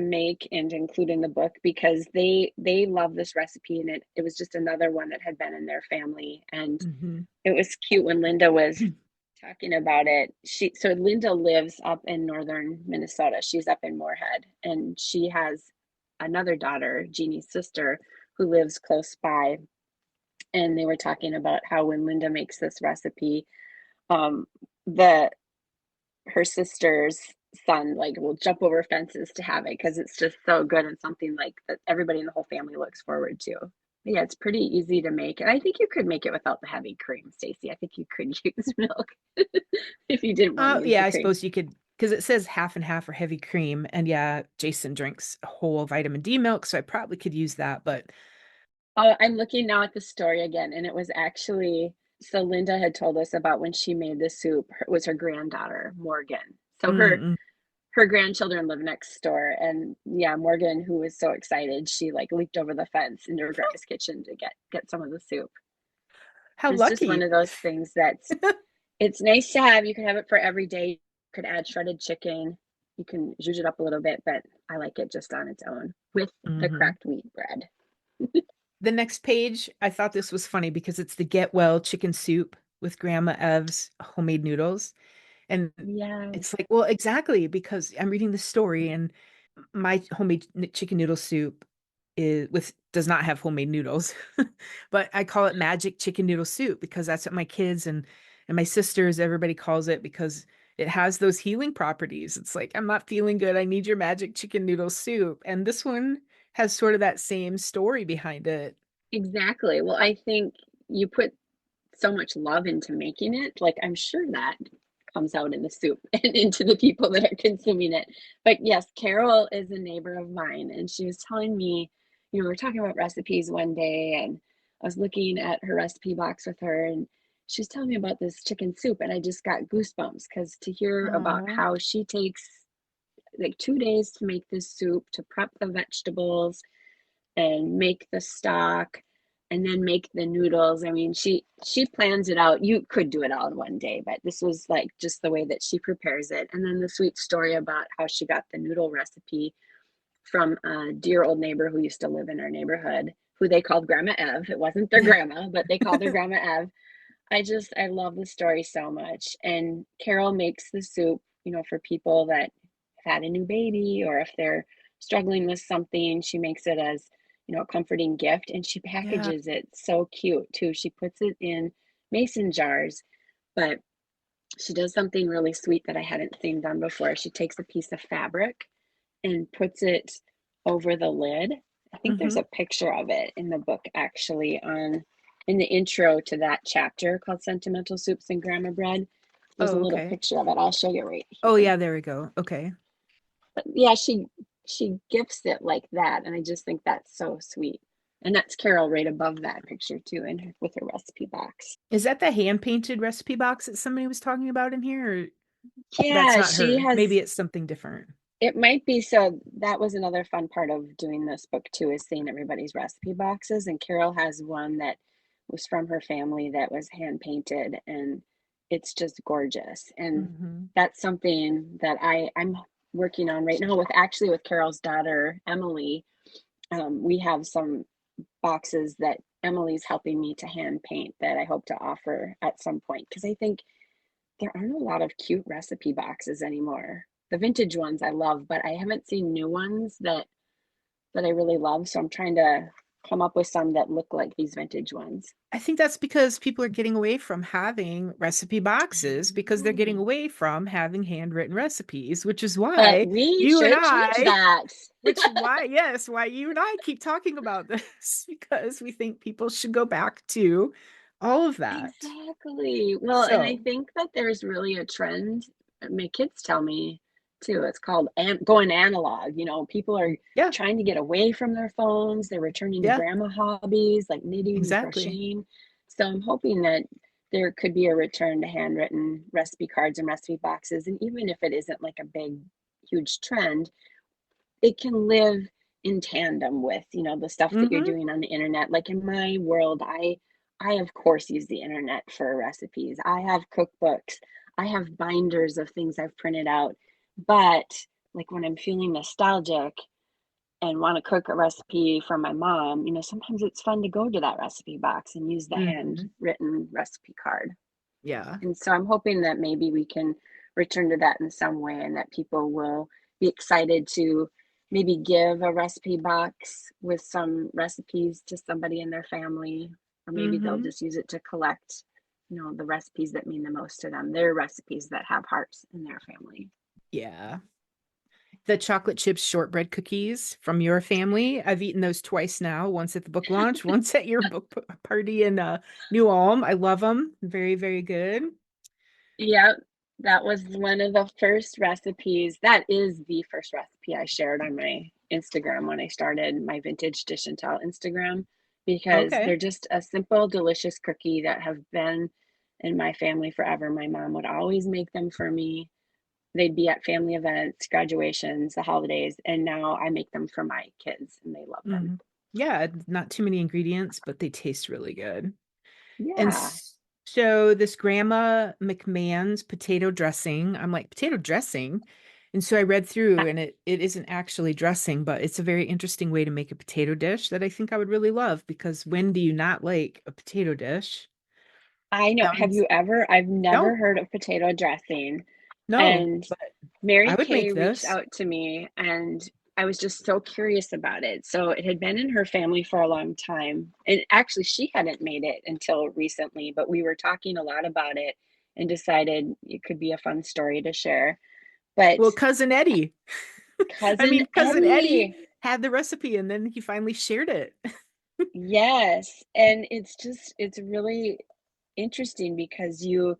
make and include in the book because they love this recipe, and it was just another one that had been in their family. And Hmm. it was cute when Linda was talking about it. So Linda lives up in northern Minnesota. She's up in Moorhead, and she has another daughter, Jeannie's sister, who lives close by. And they were talking about how when Linda makes this recipe, um, the her sister's son like will jump over fences to have it because it's just so good and something like that everybody in the whole family looks forward to. But yeah, it's pretty easy to make, and I think you could make it without the heavy cream, Stacy. I think you could use milk if you didn't want to use Yeah, the I cream. suppose you could, because it says half and half for heavy cream. And yeah, Jason drinks whole vitamin D milk, so I probably could use that. But Oh, I'm looking now at the story again, and it was actually so Linda had told us about when she made the soup. It was her granddaughter, Morgan. So mm, her grandchildren live next door, and yeah, Morgan, who was so excited, she like leaped over the fence into her grandpa's kitchen to get some of the soup. how It's just one lucky. of those things that's it's nice to have. You can have it for every day. You could add shredded chicken. You can zhuzh it up a little bit, but I like it just on its own with the Hmm. cracked wheat bread. The next page, I thought this was funny because it's the Get Well chicken soup with Grandma Ev's homemade noodles. And Yes, it's like, well, exactly, because I'm reading the story and my homemade chicken noodle soup is with does not have homemade noodles, but I call it magic chicken noodle soup because that's what my kids and my sisters, everybody calls it because it has those healing properties. It's like, I'm not feeling good. I need your magic chicken noodle soup. And this one has sort of that same story behind it. exactly. Well, I think you put so much love into making it. Like I'm sure that comes out in the soup and into the people that are consuming it. But yes, Carol is a neighbor of mine, and she was telling me, we were talking about recipes one day, and I was looking at her recipe box with her, and she was telling me about this chicken soup, and I just got goosebumps because to hear about Oh, how she takes like 2 days to make this soup, to prep the vegetables, and make the stock and then make the noodles. I mean, she plans it out. You could do it all in one day, but this was like just the way that she prepares it. And then the sweet story about how she got the noodle recipe from a dear old neighbor who used to live in our neighborhood, who they called Grandma Ev. It wasn't their yeah. grandma, but they called her Grandma Ev. I love the story so much. And Carol makes the soup, for people that have had a new baby or if they're struggling with something, she makes it as, a comforting gift, and she Yeah. packages it so cute too. She puts it in mason jars, but she does something really sweet that I hadn't seen done before. She takes a piece of fabric and puts it over the lid. I think there's Hmm. a picture of it in the book actually on in the intro to that chapter called Sentimental Soups and Grandma Bread. There's a Oh, little okay. picture of it. I'll show you right Oh, here. yeah, there we go. Okay. But yeah, she gifts it like that, and I just think that's so sweet. And that's Carol right above that picture too, and with her recipe box. Is that the hand painted recipe box that somebody was talking about in here? Or that's Yeah, not she her. Maybe has. it's something different. It might be so. That was another fun part of doing this book too, is seeing everybody's recipe boxes. And Carol has one that was from her family that was hand painted, and it's just gorgeous. And Hmm. that's something that I'm working on right now with Carol's daughter Emily. We have some boxes that Emily's helping me to hand paint that I hope to offer at some point because I think there aren't a lot of cute recipe boxes anymore. The vintage ones I love, but I haven't seen new ones that I really love. So I'm trying to come up with some that look like these vintage ones. I think that's because people are getting away from having recipe I boxes because they're getting know. away from having handwritten recipes, which is But why we you and should change I, that. yes, why you and I keep talking about this because we think people should go back to all of that. Exactly. Well, and I So, think that there's really a trend. My kids tell me too. It's called going analog. People are yeah, trying to get away from their phones. They're returning to yeah, grandma hobbies like knitting and exactly. crocheting. So I'm hoping that there could be a return to handwritten recipe cards and recipe boxes. And even if it isn't like a big, huge trend, it can live in tandem with, the stuff that you're Mm-hmm. doing on the internet. Like in my world, I of course use the internet for recipes. I have cookbooks. I have binders of things I've printed out. But like when I'm feeling nostalgic and want to cook a recipe from my mom, sometimes it's fun to go to that recipe box and use the Mm-hmm. handwritten recipe card. Yeah. And so I'm hoping that maybe we can return to that in some way and that people will be excited to maybe give a recipe box with some recipes to somebody in their family, or maybe they'll Mm-hmm. just use it to collect, the recipes that mean the most to them, their recipes that have hearts in their family. Yeah. The chocolate chips shortbread cookies from your family. I've eaten those twice now, once at the book launch, once at your party in New Ulm. I love them. Very, very good. Yep, that was one of the first recipes. That is the first recipe I shared on my Instagram when I started my Vintage Dish and Tell Instagram, because Okay. they're just a simple, delicious cookie that have been in my family forever. My mom would always make them for me. They'd be at family events, graduations, the holidays, and now I make them for my kids and they love them. Hmm. Yeah, not too many ingredients, but they taste really good. And Yeah. so this Grandma McMahon's potato dressing, I'm like, potato dressing? And so I read through and it isn't actually dressing, but it's a very interesting way to make a potato dish that I think I would really love because when do you not like a potato dish? I know. Have Sounds you ever? I've never no, heard of potato dressing. no, And but Mary I would Kay make reached this. out to me and I was just so curious about it. So it had been in her family for a long time. And actually, she hadn't made it until recently, but we were talking a lot about it and decided it could be a fun story to share. But Well, cousin Eddie. I cousin mean, cousin Eddie Eddie, had the recipe and then he finally shared it. yes. And it's really interesting because you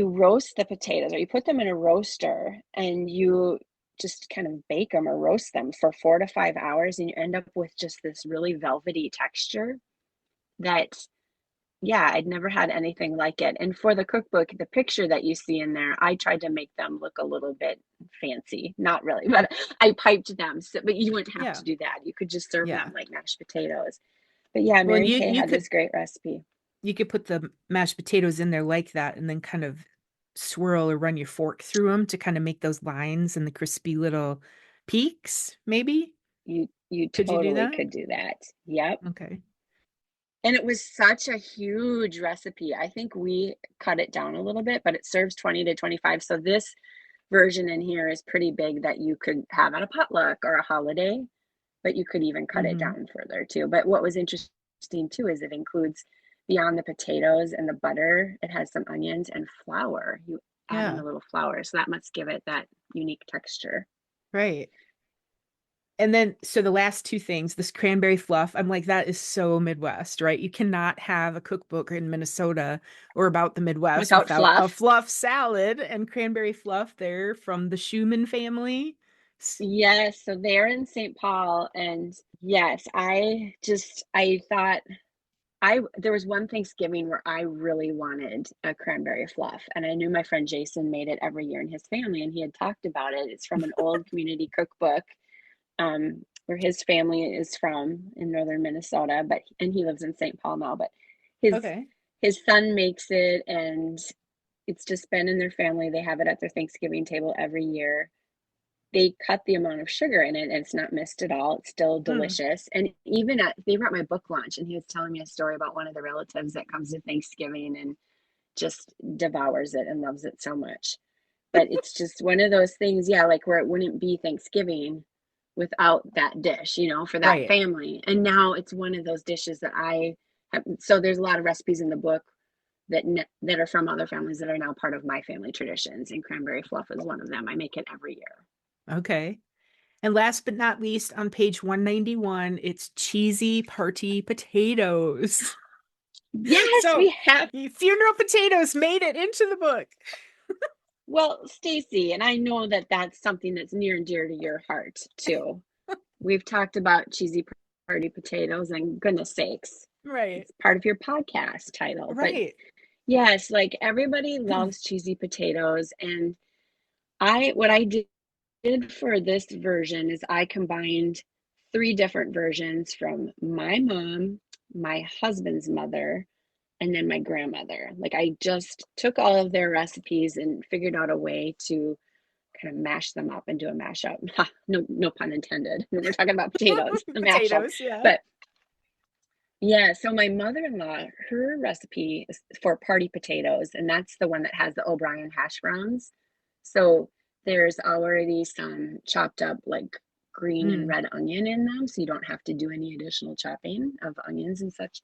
roast the potatoes or you put them in a roaster and you just kind of bake them or roast them for 4 to 5 hours and you end up with just this really velvety texture that, yeah, I'd never had anything like it. And for the cookbook, the picture that you see in there, I tried to make them look a little bit fancy. Not really, but I piped them. So, but you wouldn't have Yeah. to do that. You could just serve Yeah. them like mashed potatoes. But yeah, Well, and Mary you Kay you had could this great recipe. you could put the mashed potatoes in there like that and then kind of swirl or run your fork through them to kind of make those lines and the crispy little peaks, maybe? You Could you do totally that? could do that. Yep. Okay. And it was such a huge recipe. I think we cut it down a little bit, but it serves 20 to 25. So this version in here is pretty big that you could have at a potluck or a holiday, but you could even cut it Hmm. down further too. But what was interesting too is it includes beyond the potatoes and the butter, it has some onions and flour. You add in Yeah, a little flour, so that must give it that unique texture. right. And then, so the last two things, this cranberry fluff, I'm like, that is so Midwest, right? You cannot have a cookbook in Minnesota or about the Midwest Without without a fluff. fluff salad and cranberry fluff there from the Schumann family. Yes, so they're in St. Paul, and yes, I thought I there was one Thanksgiving where I really wanted a cranberry fluff, and I knew my friend Jason made it every year in his family, and he had talked about it. It's from an old community cookbook, where his family is from in northern Minnesota, and he lives in St. Paul now. But his Okay. his son makes it, and it's just been in their family. They have it at their Thanksgiving table every year. They cut the amount of sugar in it and it's not missed at all. It's still Hmm. delicious. And even they were at my book launch and he was telling me a story about one of the relatives that comes to Thanksgiving and just devours it and loves it so much. But it's just one of those things, yeah, like where it wouldn't be Thanksgiving without that dish, for that Right. family. And now it's one of those dishes that I have. So there's a lot of recipes in the book that are from other families that are now part of my family traditions. And cranberry fluff is one of them. I make it every year. Okay. And last but not least, on page 191, it's cheesy party potatoes. Yes, So, we have. funeral potatoes made it into the book. Well, Stacy, and I know that that's something that's near and dear to your heart too. We've talked about cheesy party potatoes, and goodness sakes. Right. It's part of your podcast title. But Right. yes, like everybody loves cheesy potatoes. And what I did for this version is I combined three different versions from my mom, my husband's mother, and then my grandmother. Like I just took all of their recipes and figured out a way to kind of mash them up and do a mashup. Ha, no, no pun intended when we're talking about potatoes, a mashup. Potatoes, yeah. But yeah, so my mother-in-law, her recipe is for party potatoes, and that's the one that has the O'Brien hash browns. So there's already some chopped up like green and Mm. red onion in them, so you don't have to do any additional chopping of onions and such.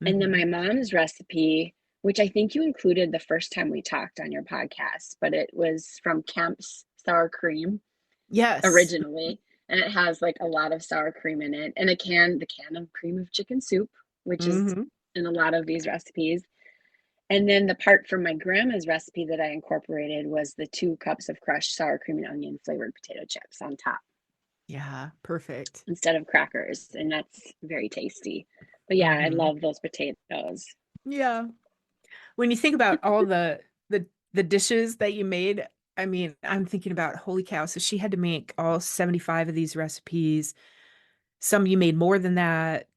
And then Hmm. my mom's recipe, which I think you included the first time we talked on your podcast, but it was from Kemp's sour cream Yes. originally, and it has like a lot of sour cream in it, and the can of cream of chicken soup, which is Hmm. in a lot of these recipes. And then the part from my grandma's recipe that I incorporated was the 2 cups of crushed sour cream and onion flavored potato chips on top Yeah, perfect. instead of crackers, and that's very tasty. But yeah, I Hmm. love those potatoes. Yeah. When you think about all the dishes that you made, I mean, I'm thinking about holy cow. So she had to make all 75 of these recipes. Some you made more than that,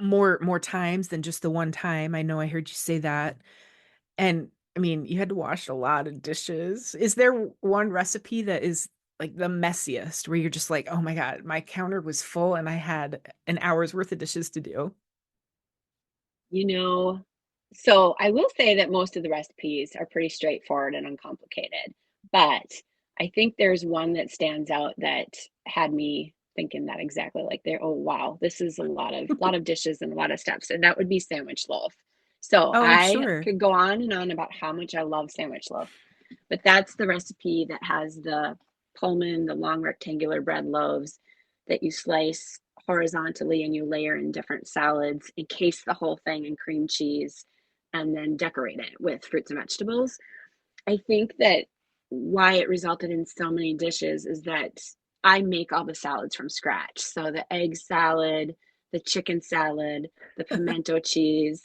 more times than just the one time. I know I heard you say that. And I mean, you had to wash a lot of dishes. Is there one recipe that is like the messiest where you're just like, oh my God, my counter was full and I had an hour's worth of dishes to do? You know, so I will say that most of the recipes are pretty straightforward and uncomplicated, but I think there's one that stands out that had me thinking that exactly like there, oh wow, this is a lot of dishes and a lot of steps, and that would be sandwich loaf. So Oh, I'm I sure. could go on and on about how much I love sandwich loaf, but that's the recipe that has the Pullman, the long rectangular bread loaves that you slice horizontally and you layer in different salads, encase the whole thing in cream cheese, and then decorate it with fruits and vegetables. I think that why it resulted in so many dishes is that I make all the salads from scratch. So the egg salad, the chicken salad, the pimento cheese,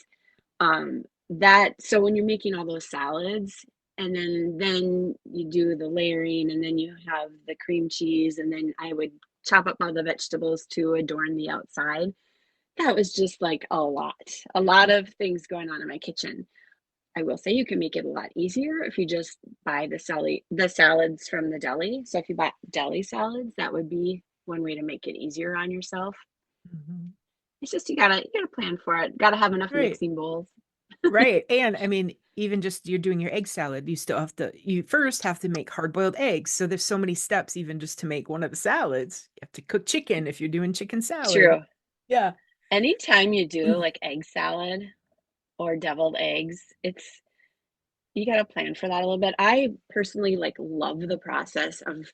that so when you're making all those salads and then you do the layering and then you have the cream cheese and then I would chop up all the vegetables to adorn the outside. That was just like a lot of things going on in my kitchen. I will say you can make it a lot easier if you just buy the salads from the deli. So if you buy deli salads, that would be one way to make it easier on yourself. Mhm. It's just you gotta plan for it. Gotta have enough Right. mixing bowls. Right. And I mean, even just you're doing your egg salad, you first have to make hard-boiled eggs. So there's so many steps even just to make one of the salads. You have to cook chicken if you're doing chicken salad. True. Yeah. Anytime you do like egg salad or deviled eggs, it's you got to plan for that a little bit. I personally like love the process of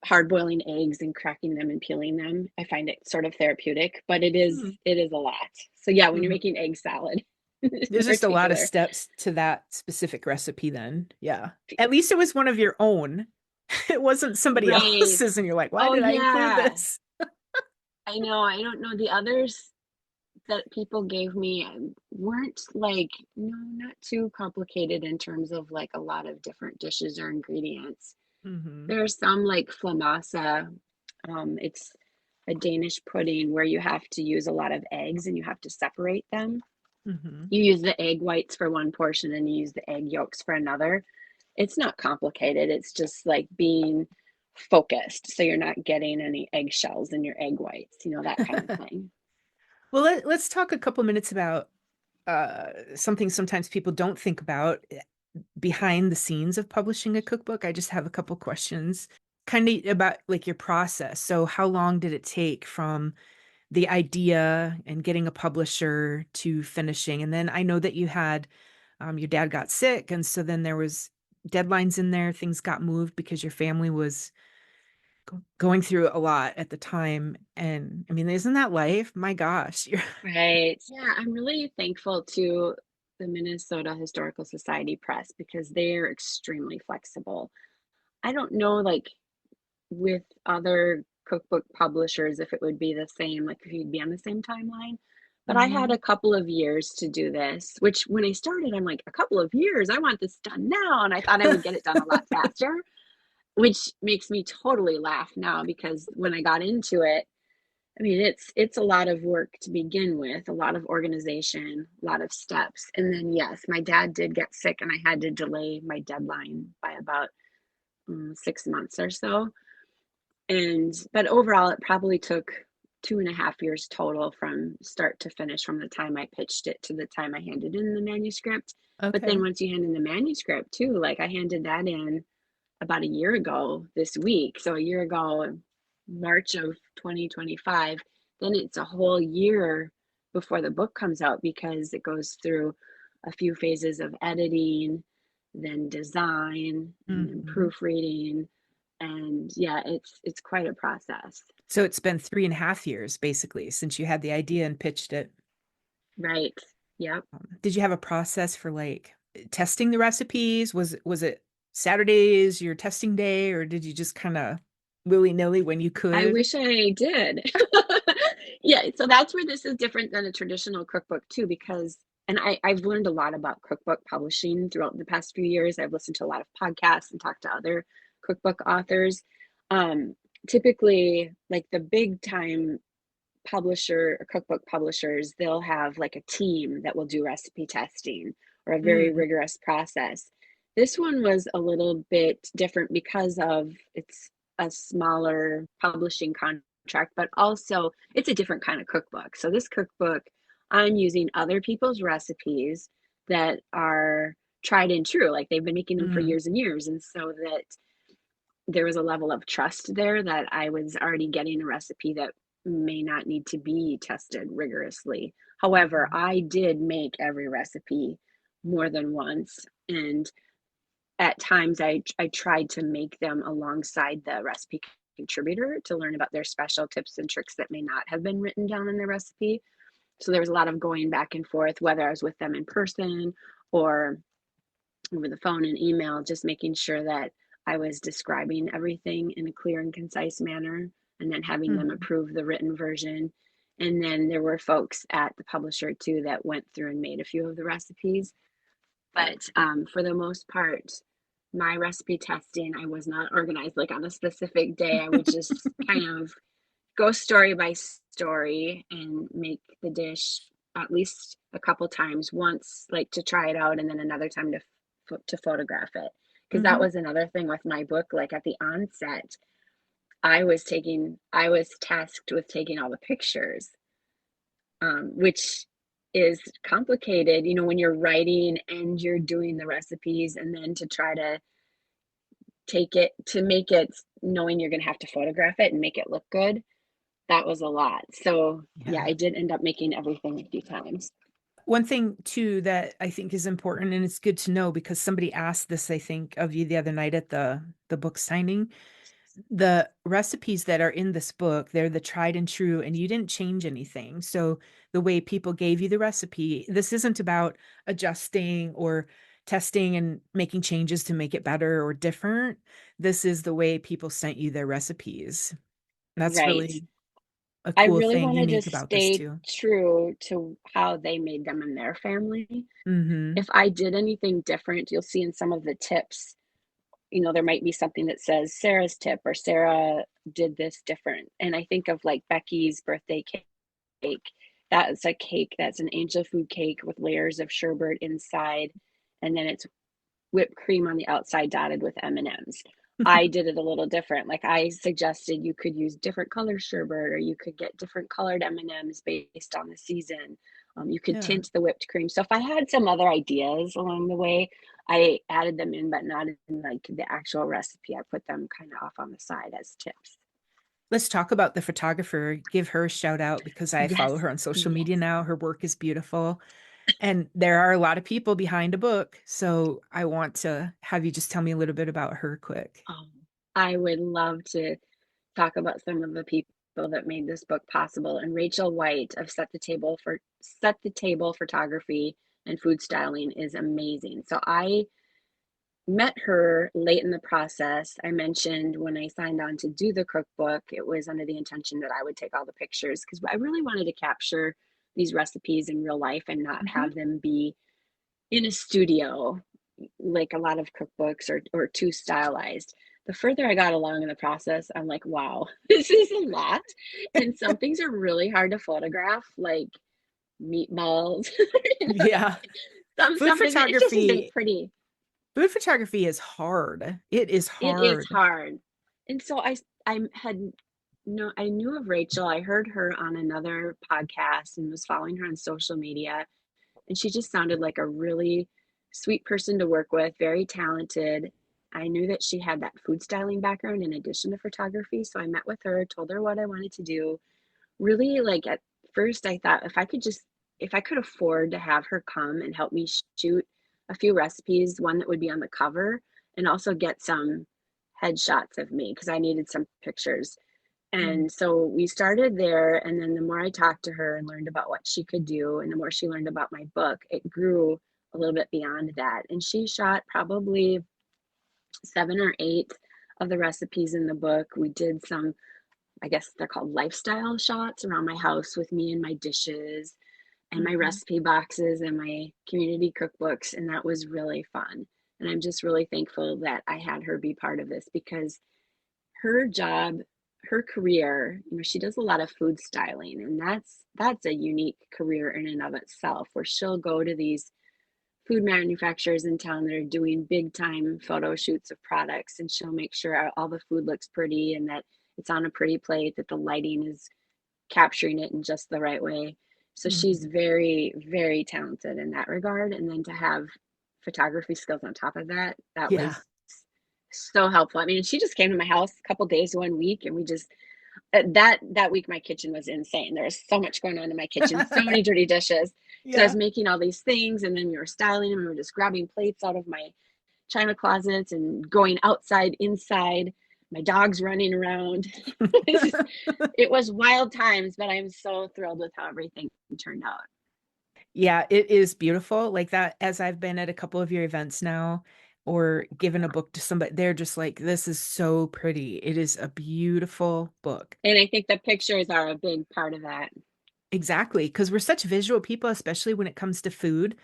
hard boiling eggs and cracking them and peeling them. I find it sort of therapeutic, but it is a lot. So yeah, when you're Mm-hmm. making egg salad in There's just a lot of particular. steps to that specific recipe then. Yeah. At least it was one of your own. It wasn't somebody Right. else's and you're like, "Why Oh did I include yeah. this?" I know. I don't know the others that people gave me weren't like no, not too complicated in terms of like a lot of different dishes or ingredients. Hmm. There's some like flamasa. It's a Danish pudding where you have to use a lot of eggs and you have to separate them. Hmm. You use the egg whites for one portion and you use the egg yolks for another. It's not complicated. It's just like being focused so you're not getting any eggshells in your egg whites, that kind of thing. Well, let's talk a couple minutes about something sometimes people don't think about behind the scenes of publishing a cookbook. I just have a couple questions kind of about like your process. So, how long did it take from the idea and getting a publisher to finishing? And then I know that you had your dad got sick, and so then there was deadlines in there. Things got moved because your family was going through a lot at the time. And I mean, isn't that life? My gosh, you're Right. Yeah, I'm really thankful to the Minnesota Historical Society Press because they're extremely flexible. I don't know, like with other cookbook publishers, if it would be the same, like if you'd be on the same timeline. But I had Mm-hmm. a couple of years to do this, which when I started, I'm like, a couple of years, I want this done now. And I thought I would get it done a lot faster, which makes me totally laugh now because when I got into it, I mean, it's a lot of work to begin with, a lot of organization, a lot of steps. And then yes, my dad did get sick and I had to delay my deadline by about 6 months or so. And but overall it probably took 2.5 years total from start to finish from the time I pitched it to the time I handed in the manuscript. But then Okay. once you hand in the manuscript too, like I handed that in about a year ago this week. So a year ago, March of 2025, then it's a whole year before the book comes out because it goes through a few phases of editing, then design, and then Mm-hmm. proofreading. And yeah, it's quite a process. So it's been 3.5 years basically since you had the idea and pitched it. Right. Yep. Did you have a process for like testing the recipes? Was it Saturdays your testing day, or did you just kind of willy-nilly when you I could? wish I did. Yeah, so that's where this is different than a traditional cookbook too, because and I've learned a lot about cookbook publishing throughout the past few years. I've listened to a lot of podcasts and talked to other cookbook authors. Um, Typically, like the big time cookbook publishers, they'll have like a team that will do recipe testing or a very Mm, rigorous process. This one was a little bit different because of it's a smaller publishing contract, but also it's a different kind of cookbook. So this cookbook, I'm using other people's recipes that are tried and true, like they've been making them for mm, years and years, and so that there was a level of trust there that I was already getting a recipe that may not need to be tested rigorously. However, mhm, I did make every recipe more than once, and at times I tried to make them alongside the recipe contributor to learn about their special tips and tricks that may not have been written down in the recipe. So there was a lot of going back and forth, whether I was with them in person or over the phone and email, just making sure that I was describing everything in a clear and concise manner and then having them mhm, approve the written version. And then there were folks at the publisher too that went through and made a few of the recipes. But for the most part, my recipe testing, I was not organized like on a specific day. I would just kind of go story by story and make the dish at least a couple times, once like to try it out and then another time to photograph it, because that mhm. was another thing with my book. Like at the onset, I was tasked with taking all the pictures, which is complicated, when you're writing and you're doing the recipes and then to try to take it to make it knowing you're going to have to photograph it and make it look good. That was a lot. So, yeah, Yeah. I did end up making everything a few times. One thing too that I think is important, and it's good to know because somebody asked this, I think, of you the other night at the book signing. The recipes that are in this book, they're the tried and true, and you didn't change anything. So the way people gave you the recipe, this isn't about adjusting or testing and making changes to make it better or different. This is the way people sent you their recipes. That's Right. really a I cool really thing, wanted to unique about this stay too. true to how they made them in their family. Mhm. If I did anything different, you'll see in some of the tips, there might be something that says Sarah's tip or Sarah did this different. And I think of like Becky's birthday cake. That's a cake that's an angel food cake with layers of sherbet inside, and then it's whipped cream on the outside dotted with M&Ms. I did it a little different. Like I suggested you could use different color sherbet or you could get different colored M&Ms based on the season. You could Yeah. tint the whipped cream. So if I had some other ideas along the way, I added them in, but not in like the actual recipe. I put them kind of off on the side as tips. Let's talk about the photographer. Give her a shout out because I follow Yes, her on social media yes. now. Her work is beautiful. And there are a lot of people behind a book. So I want to have you just tell me a little bit about her quick. I would love to talk about some of the people that made this book possible. And Rachel White of Set the Table Photography and Food Styling is amazing. So I met her late in the process. I mentioned when I signed on to do the cookbook, it was under the intention that I would take all the pictures because I really wanted to capture these recipes in real life and not Mhm. have them be in a studio like a lot of cookbooks or too stylized. The further I got along in the process, I'm like, wow, this is a lot. And some things are really hard to photograph, like meatballs. Yeah. Food Some isn't, it just isn't photography pretty. food photography is hard. It is It is hard. hard. And so I had no, I knew of Rachel. I heard her on another podcast and was following her on social media. And she just sounded like a really sweet person to work with, very talented. I knew that she had that food styling background in addition to photography. So I met with her, told her what I wanted to do. Really, like at first, I thought if I could afford to have her come and help me shoot a few recipes, one that would be on the cover, and also get some headshots of me because I needed some pictures. Mm. And so we started there. And then the more I talked to her and learned about what she could do, and the more she learned about my book, it grew a little bit beyond that. And she shot probably 7 or 8 of the recipes in the book. We did some, I guess they're called lifestyle shots around my house with me and my dishes and my Mhm. recipe boxes and my community cookbooks. And that was really fun. And I'm just really thankful that I had her be part of this because her job, her career, she does a lot of food styling, and that's a unique career in and of itself, where she'll go to these food manufacturers in town that are doing big time photo shoots of products, and she'll make sure all the food looks pretty and that it's on a pretty plate, that the lighting is capturing it in just the right way. So she's Mhm. very, very talented in that regard. And then to have photography skills on top of that, that Yeah. was so helpful. I mean, she just came to my house a couple days, 1 week, and we just that week my kitchen was insane. There was so much going on in my kitchen, so many dirty dishes. So I was Yeah. making all these things, and then we were styling them. And we were just grabbing plates out of my china closets and going outside, inside. My dog's running around. It was wild times, but I'm so thrilled with how everything turned out. Yeah, it is beautiful like that. As I've been at a couple of your events now or given a book to somebody, they're just like, this is so pretty. It is a beautiful book. And I think the pictures are a big part of that. Exactly, because we're such visual people, especially when it comes to food.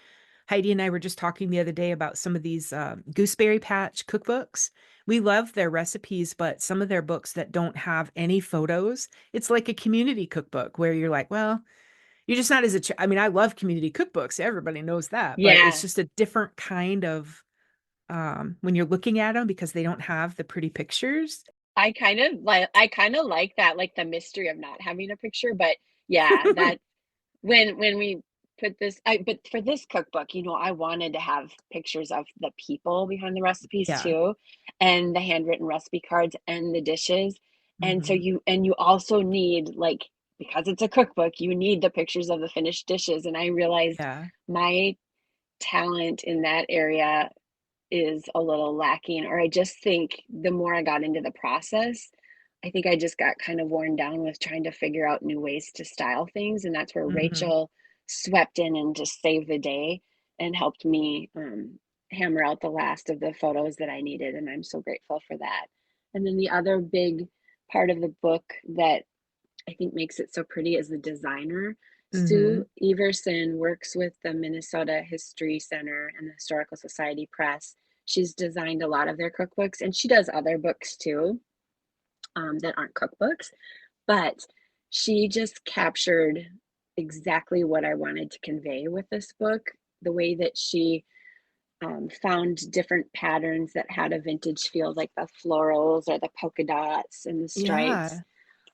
Heidi and I were just talking the other day about some of these gooseberry patch cookbooks. We love their recipes, but some of their books that don't have any photos, it's like a community cookbook where you're like, well, you're just not I mean, I love community cookbooks. Everybody knows that, but it's Yeah, just a different kind of when you're looking at them because they don't have the pretty pictures. I kind of like that, like the mystery of not having a picture. But yeah, that when we put this, but for this cookbook, I wanted to have pictures of the people behind the recipes Yeah. too, and the handwritten recipe cards and the dishes. And so Hmm. you also need, like, because it's a cookbook, you need the pictures of the finished dishes. And I realized Yeah. my talent in that area is a little lacking, or I just think the more I got into the process, I think I just got kind of worn down with trying to figure out new ways to style things. And that's where Hmm. Rachel swept in and just saved the day and helped me hammer out the last of the photos that I needed. And I'm so grateful for that. And then the other big part of the book that I think makes it so pretty is the designer. Sue Hmm. Everson works with the Minnesota History Center and the Historical Society Press. She's designed a lot of their cookbooks, and she does other books too, that aren't cookbooks. But she just captured exactly what I wanted to convey with this book. The way that she found different patterns that had a vintage feel, like the florals or the polka dots and the stripes. Yeah.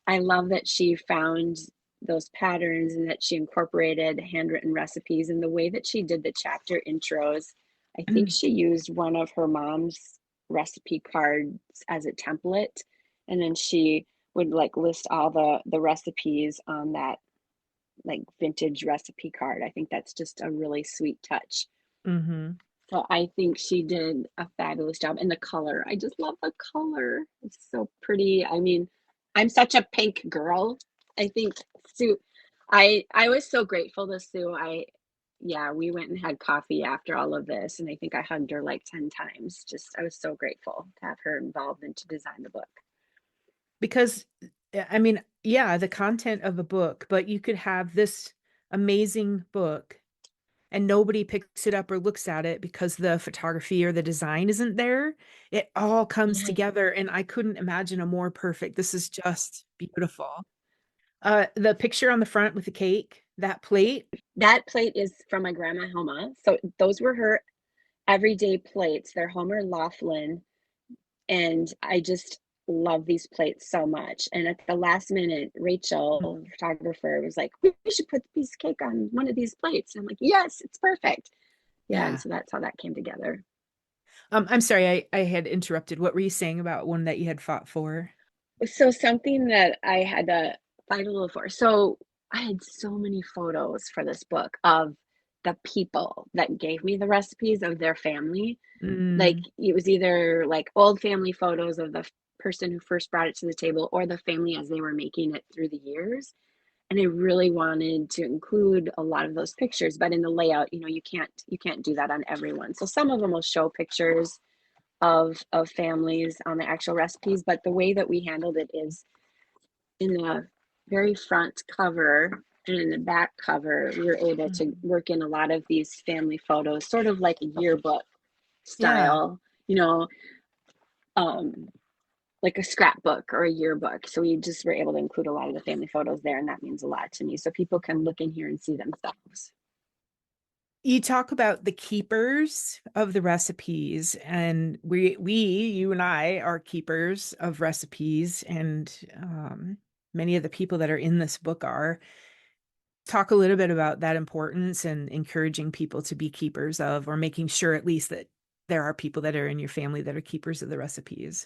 I love that she found those patterns and that she incorporated handwritten recipes, and the way that she did the chapter intros. I think she used one of her mom's recipe cards as a template, and then she would like list all the recipes on that like vintage recipe card. I think that's just a really sweet touch. Hmm. So I think she did a fabulous job. And the color, I just love the color. It's so pretty. I mean, I'm such a pink girl. I think Sue, I was so grateful to Sue. Yeah, we went and had coffee after all of this, and I think I hugged her like 10 times. Just I was so grateful to have her involved and to design the book. Because I mean, yeah, the content of a book, but you could have this amazing book and nobody picks it up or looks at it because the photography or the design isn't there, it all comes Yeah. together. And I couldn't imagine a more perfect. This is just beautiful. The picture on the front with the cake, that plate. That plate is from my grandma Helma. So those were her everyday plates. They're Homer Laughlin, and I just love these plates so much. And at the last minute, Rachel, the photographer, was like, "We should put the piece of cake on one of these plates." And I'm like, "Yes, it's perfect." Yeah, and Yeah. so that's how that came together. I'm sorry, I had interrupted. What were you saying about one that you had fought for? So something that I had to fight a little for. So I had so many photos for this book of the people that gave me the recipes of their family. Like Mm, it was either like old family photos of the person who first brought it to the table or the family as they were making it through the years. And I really wanted to include a lot of those pictures, but in the layout, you can't do that on everyone. So some of them will show pictures of families on the actual recipes, but the way that we handled it is in the very front cover and in the back cover, we were able to mhm. work in a lot of these family photos, sort of like a yearbook Yeah, style, you know, um, like a scrapbook or a yearbook. So we just were able to include a lot of the family photos there, and that means a lot to me. So people can look in here and see themselves. you talk about the keepers of the recipes, and you and I are keepers of recipes, and many of the people that are in this book are. Talk a little bit about that importance and encouraging people to be keepers of, or making sure at least that there are people that are in your family that are keepers of the recipes.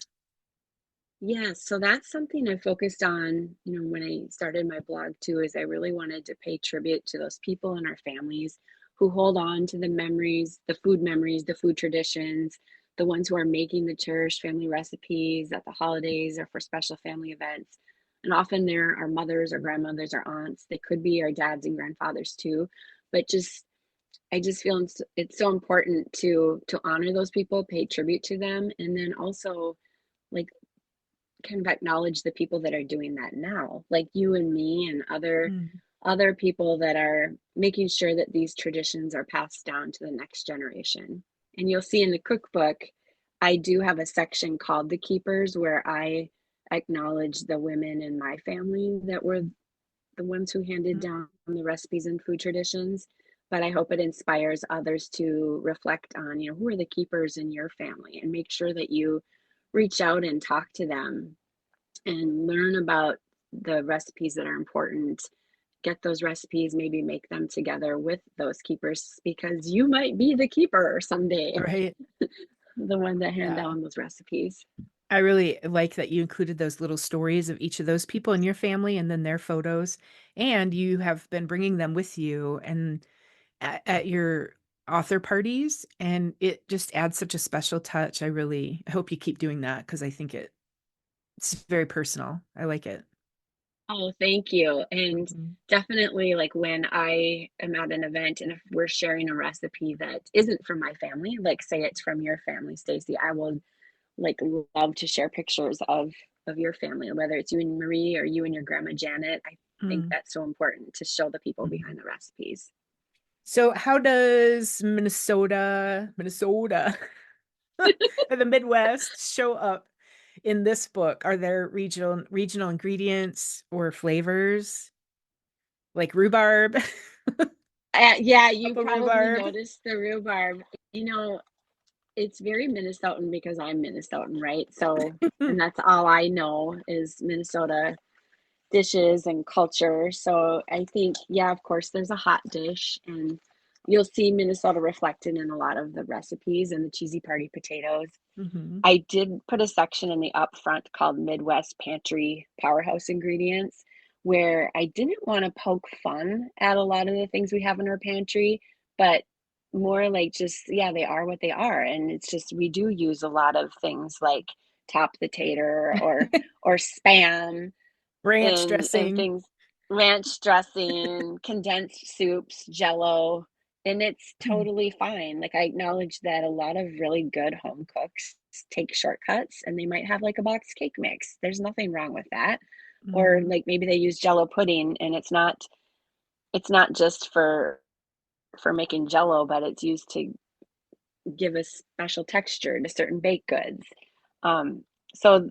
Yeah, so that's something I focused on, when I started my blog too, is I really wanted to pay tribute to those people in our families who hold on to the memories, the food traditions, the ones who are making the cherished family recipes at the holidays or for special family events. And often they're our mothers or grandmothers or aunts. They could be our dads and grandfathers too. But I just feel it's so important to honor those people, pay tribute to them, and then also like kind of acknowledge the people that are doing that now, like you and me and Mm. other people that are making sure that these traditions are passed down to the next generation. And you'll see in the cookbook, I do have a section called The Keepers where I acknowledge the women in my family that were the ones who handed down the recipes and food traditions. But I hope it inspires others to reflect on, who are the keepers in your family and make sure that you reach out and talk to them and learn about the recipes that are important. Get those recipes, maybe make them together with those keepers because you might be the keeper someday, Right. the one that hand Yeah. down those recipes. I really like that you included those little stories of each of those people in your family and then their photos. And you have been bringing them with you and at your author parties. And it just adds such a special touch. I hope you keep doing that because I think it's very personal. I like it. Oh, thank you. And Mhm. definitely, like when I am at an event and if we're sharing a recipe that isn't from my family, like say it's from your family, Staci, I will like love to share pictures of your family, whether it's you and Marie or you and your grandma Janet. I think Mm. that's so important to show the people Mhm. behind the recipes. So how does Minnesota, or the Midwest show up in this book? Are there regional ingredients or flavors like rhubarb, Yeah, you apple probably rhubarb? noticed the rhubarb. You know, it's very Minnesotan because I'm Minnesotan, right? So, and that's all I know is Minnesota dishes and culture. So I think, yeah, of course, there's a hot dish, and you'll see Minnesota reflected in a lot of the recipes and the cheesy party potatoes. Hmm. I did put a section in the upfront called Midwest Pantry Powerhouse Ingredients, where I didn't want to poke fun at a lot of the things we have in our pantry, but more like just, yeah, they are what they are. And it's just, we do use a lot of things like top the tater or spam Ranch and dressing. things, ranch dressing, condensed soups, jello, and it's totally fine. Like I acknowledge that a lot of really good home cooks take shortcuts and they might have like a box cake mix. There's nothing wrong with that. Or Mm-hmm. like maybe they use jello pudding and it's not it's not just for making jello, but it's used to give a special texture to certain baked goods. So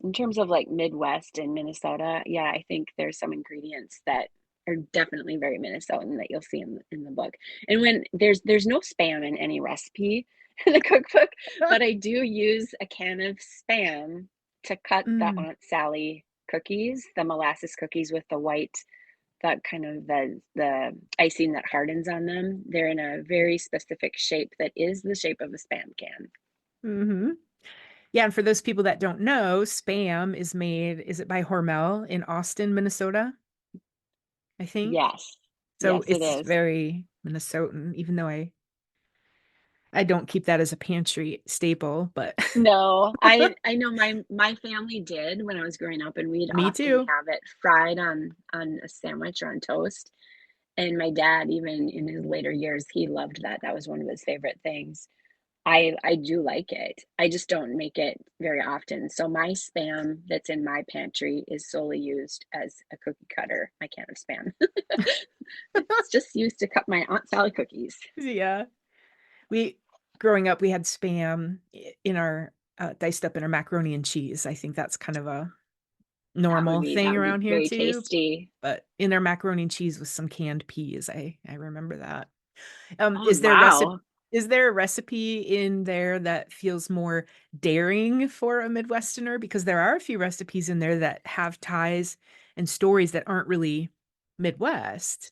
in terms of like Midwest and Minnesota, yeah, I think there's some ingredients that are definitely very Minnesotan that you'll see in the book. And when there's no spam in any recipe in the cookbook, but I do use a can of spam to cut the Mm. Aunt Sally cookies, the molasses cookies with the white, that kind of the icing that hardens on them. They're in a very specific shape that is the shape of a spam can. Hmm. Yeah, and for those people that don't know, Spam is made, is it by Hormel in Austin, Minnesota, I think. Yes. So Yes, it it's is. very Minnesotan, even though I don't keep that as a pantry staple, but No, I know my family did when I was growing up, and we'd me often too. have it fried on a sandwich or on toast. And my dad, even in his later years, he loved that. That was one of his favorite things. I do like it. I just don't make it very often. So my spam that's in my pantry is solely used as a cookie cutter. My can of spam. It's just used to cut my Aunt Sally cookies. Yeah. We growing up we had Spam in our diced up in our macaroni and cheese. I think that's kind of a normal That thing would be around here very too, tasty. but in our macaroni and cheese with some canned peas. I remember that. Oh wow. Is there a recipe in there that feels more daring for a Midwesterner? Because there are a few recipes in there that have ties and stories that aren't really Midwest.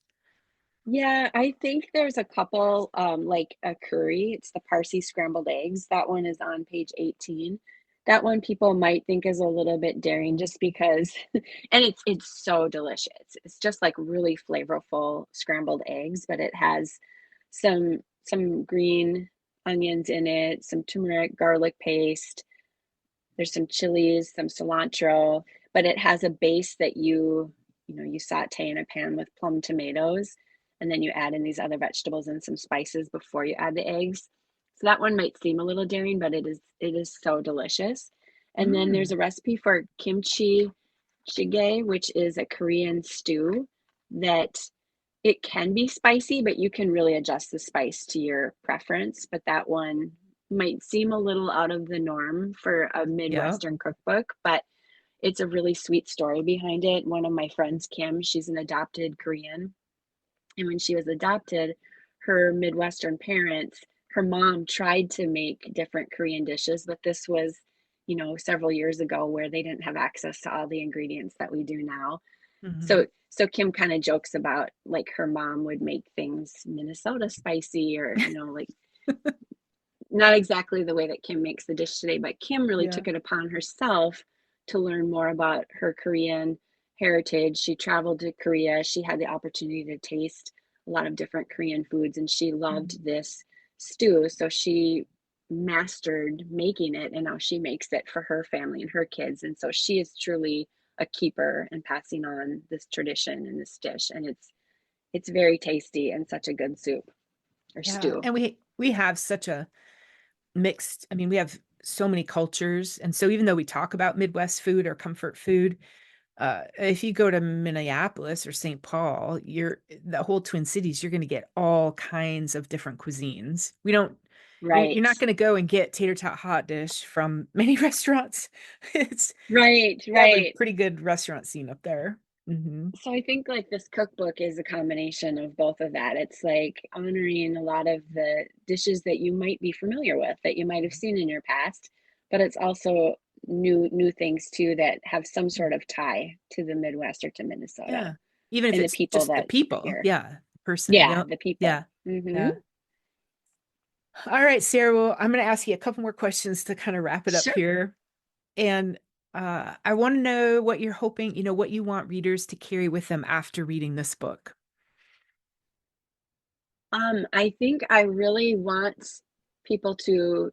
Yeah, I think there's a couple, like a curry. It's the Parsi scrambled eggs. That one is on page 18. That one people might think is a little bit daring just because, and it's so delicious. It's just like really flavorful scrambled eggs, but it has some green onions in it, some turmeric, garlic paste. There's some chilies, some cilantro, but it has a base that you saute in a pan with plum tomatoes, and then you add in these other vegetables and some spices before you add the eggs. So that one might seem a little daring, but it is so delicious. And then there's Mm, a recipe for kimchi jjigae, which is a Korean stew that it can be spicy, but you can really adjust the spice to your preference. But that one might seem a little out of the norm for a yeah. Midwestern cookbook, but it's a really sweet story behind it. One of my friends, Kim, she's an adopted Korean. And when she was adopted, her Midwestern parents, her mom tried to make different Korean dishes, but this was, several years ago where they didn't have access to all the ingredients that we do now. Hmm. So Kim kind of jokes about like her mom would make things Minnesota spicy or, like not exactly the way that Kim makes the dish today, but Kim really Yeah. took it upon herself to learn more about her Korean heritage. She traveled to Korea. She had the opportunity to taste a lot of different Korean foods, and she Mhm. loved this stew. So she mastered making it, and now she makes it for her family and her kids. And so she is truly a keeper and passing on this tradition and this dish. And it's very tasty and such a good soup or Yeah. stew. And we have such a mixed, I mean, we have so many cultures. And so even though we talk about Midwest food or comfort food, if you go to Minneapolis or St. Paul, the whole Twin Cities, you're going to get all kinds of different cuisines. We don't, you're Right. not going to go and get tater tot hot dish from many restaurants. It's Right, We have a right. pretty good restaurant scene up there. Hmm. So I think like this cookbook is a combination of both of that. It's like honoring a lot of the dishes that you might be familiar with, that you might have seen in your past, but it's also new things too that have some sort of tie to the Midwest or to Minnesota Yeah. Even if and the it's people just the that are people. here. Yeah. Person. Yeah, Yep. the people. Yeah. Mm-hmm. Yeah. All right, Sarah. Well, I'm going to ask you a couple more questions to kind of wrap it up Sure. here. And I want to know what you're hoping, what you want readers to carry with them after reading this book. I think I really want people to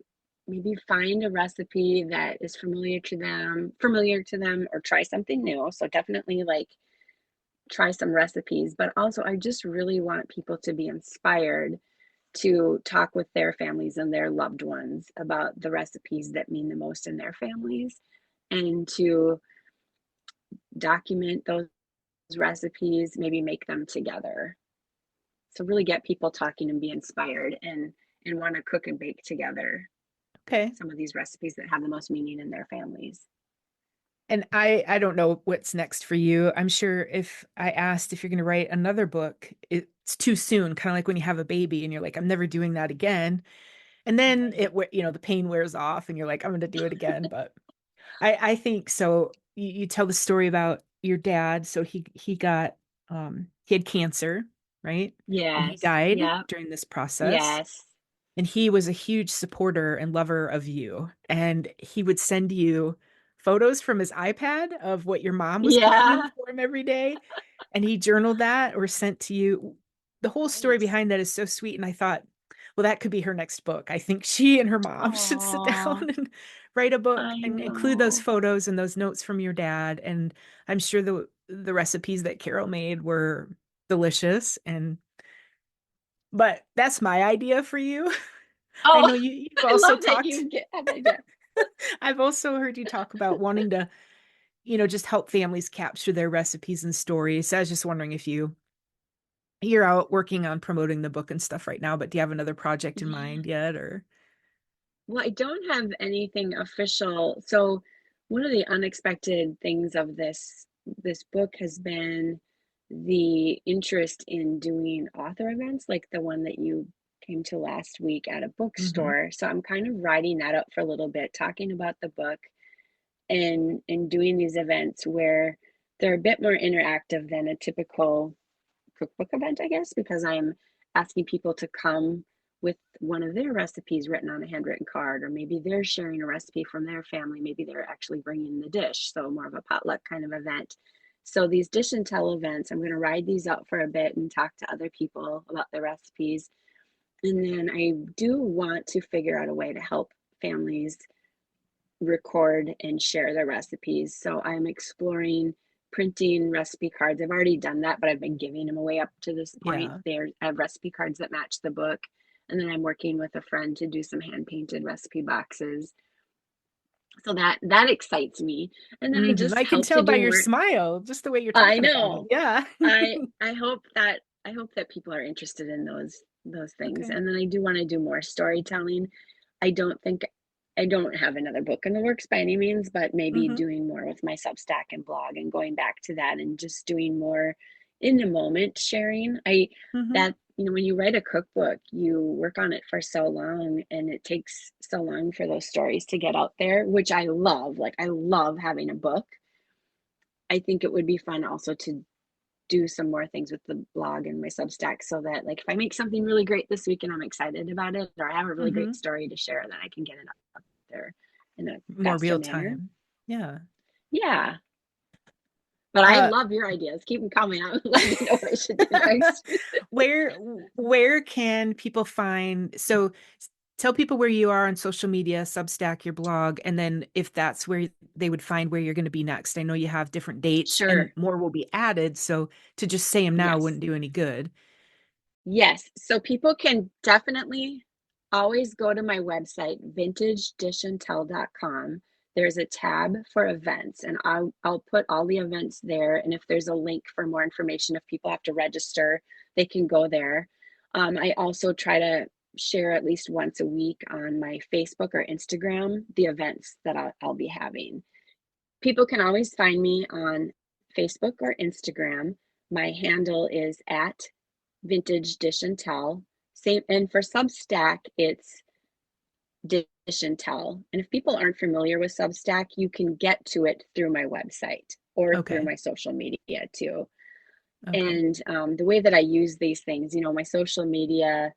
maybe find a recipe that is familiar to them, or try something new. So definitely like try some recipes, but also I just really want people to be inspired to talk with their families and their loved ones about the recipes that mean the most in their families and to document those recipes, maybe make them together. So really get people talking and be inspired and want to cook and bake together Okay. some of these recipes that have the most meaning in their families. And I don't know what's next for you. I'm sure if I asked if you're going to write another book, it's too soon, kind of like when you have a baby and you're like, I'm never doing that again. And then Right. the pain wears off and you're like, I'm going to do it again. But I think so. You tell the story about your dad. So he had cancer, right? And he Yes. died Yep. during this process. Yes. And he was a huge supporter and lover of you. And he would send you photos from his iPad of what your mom was cooking Yeah. for him every day. And he journaled that or sent to you. The whole story Nice. behind that is so sweet. And I thought, well, that could be her next book. I think she and her mom should sit down Oh, and write a book I and include those know. photos and those notes from your dad. And I'm sure the recipes that Carol made were delicious. But that's my idea for you. I Oh, know you've I also love that talked, you get that idea. I've also heard you talk about wanting to, just help families capture their recipes and stories. So I was just wondering if you're out working on promoting the book and stuff right now, but do you have another project in Yeah. mind yet or? Well, I don't have anything official. So one of the unexpected things of this book has been the interest in doing author events like the one that you came to last week at a Hmm. bookstore. So I'm kind of writing that up for a little bit, talking about the book and doing these events where they're a bit more interactive than a typical cookbook event, I guess, because I'm asking people to come with one of their recipes written on a handwritten card, or maybe they're sharing a recipe from their family. Maybe they're actually bringing the dish. So, more of a potluck kind of event. So, these dish and tell events, I'm going to ride these out for a bit and talk to other people about the recipes. And then I do want to figure out a way to help families record and share their recipes. So I'm exploring printing recipe cards. I've already done that, but I've been giving them away up to this point. Yeah. I have recipe cards that match the book. And then I'm working with a friend to do some hand painted recipe boxes. So that excites me. And then I just I can help to tell by do your more. smile, just the way you're I talking about it. know. Yeah. I hope that people are interested in those things. Okay. And then I do want to do more storytelling. I don't think I don't have another book in the works by any means, but maybe Hmm. doing more with my Substack and blog and going back to that and just doing more in the moment sharing. I Hmm. that when you write a cookbook, you work on it for so long and it takes so long for those stories to get out there, which I love. Like I love having a book. I think it would be fun also to do some more things with the blog and my Substack so that like if I make something really great this week and I'm excited about it or I have a really great Hmm. story to share, then I can get it up there in a More faster real manner. time. Yeah. Yeah. But I Uh, love your ideas. Keep them coming. I would love to know what I should do next. where where can people find tell people where you are on social media, Substack, your blog, and then if that's where they would find where you're going to be next. I know you have different dates and Sure. more will be added, so to just say them now Yes. wouldn't do any good. Yes. So people can definitely always go to my website, vintagedishandtell.com. There's a tab for events, and I'll put all the events there. And if there's a link for more information, if people have to register, they can go there. I also try to share at least once a week on my Facebook or Instagram the events that I'll be having. People can always find me on Facebook or Instagram. My handle is at Vintage Dish and Tell. Same, and for Substack, it's Dish and Tell. And if people aren't familiar with Substack, you can get to it through my website or through Okay. my social media too. Okay. And the way that I use these things, my social media,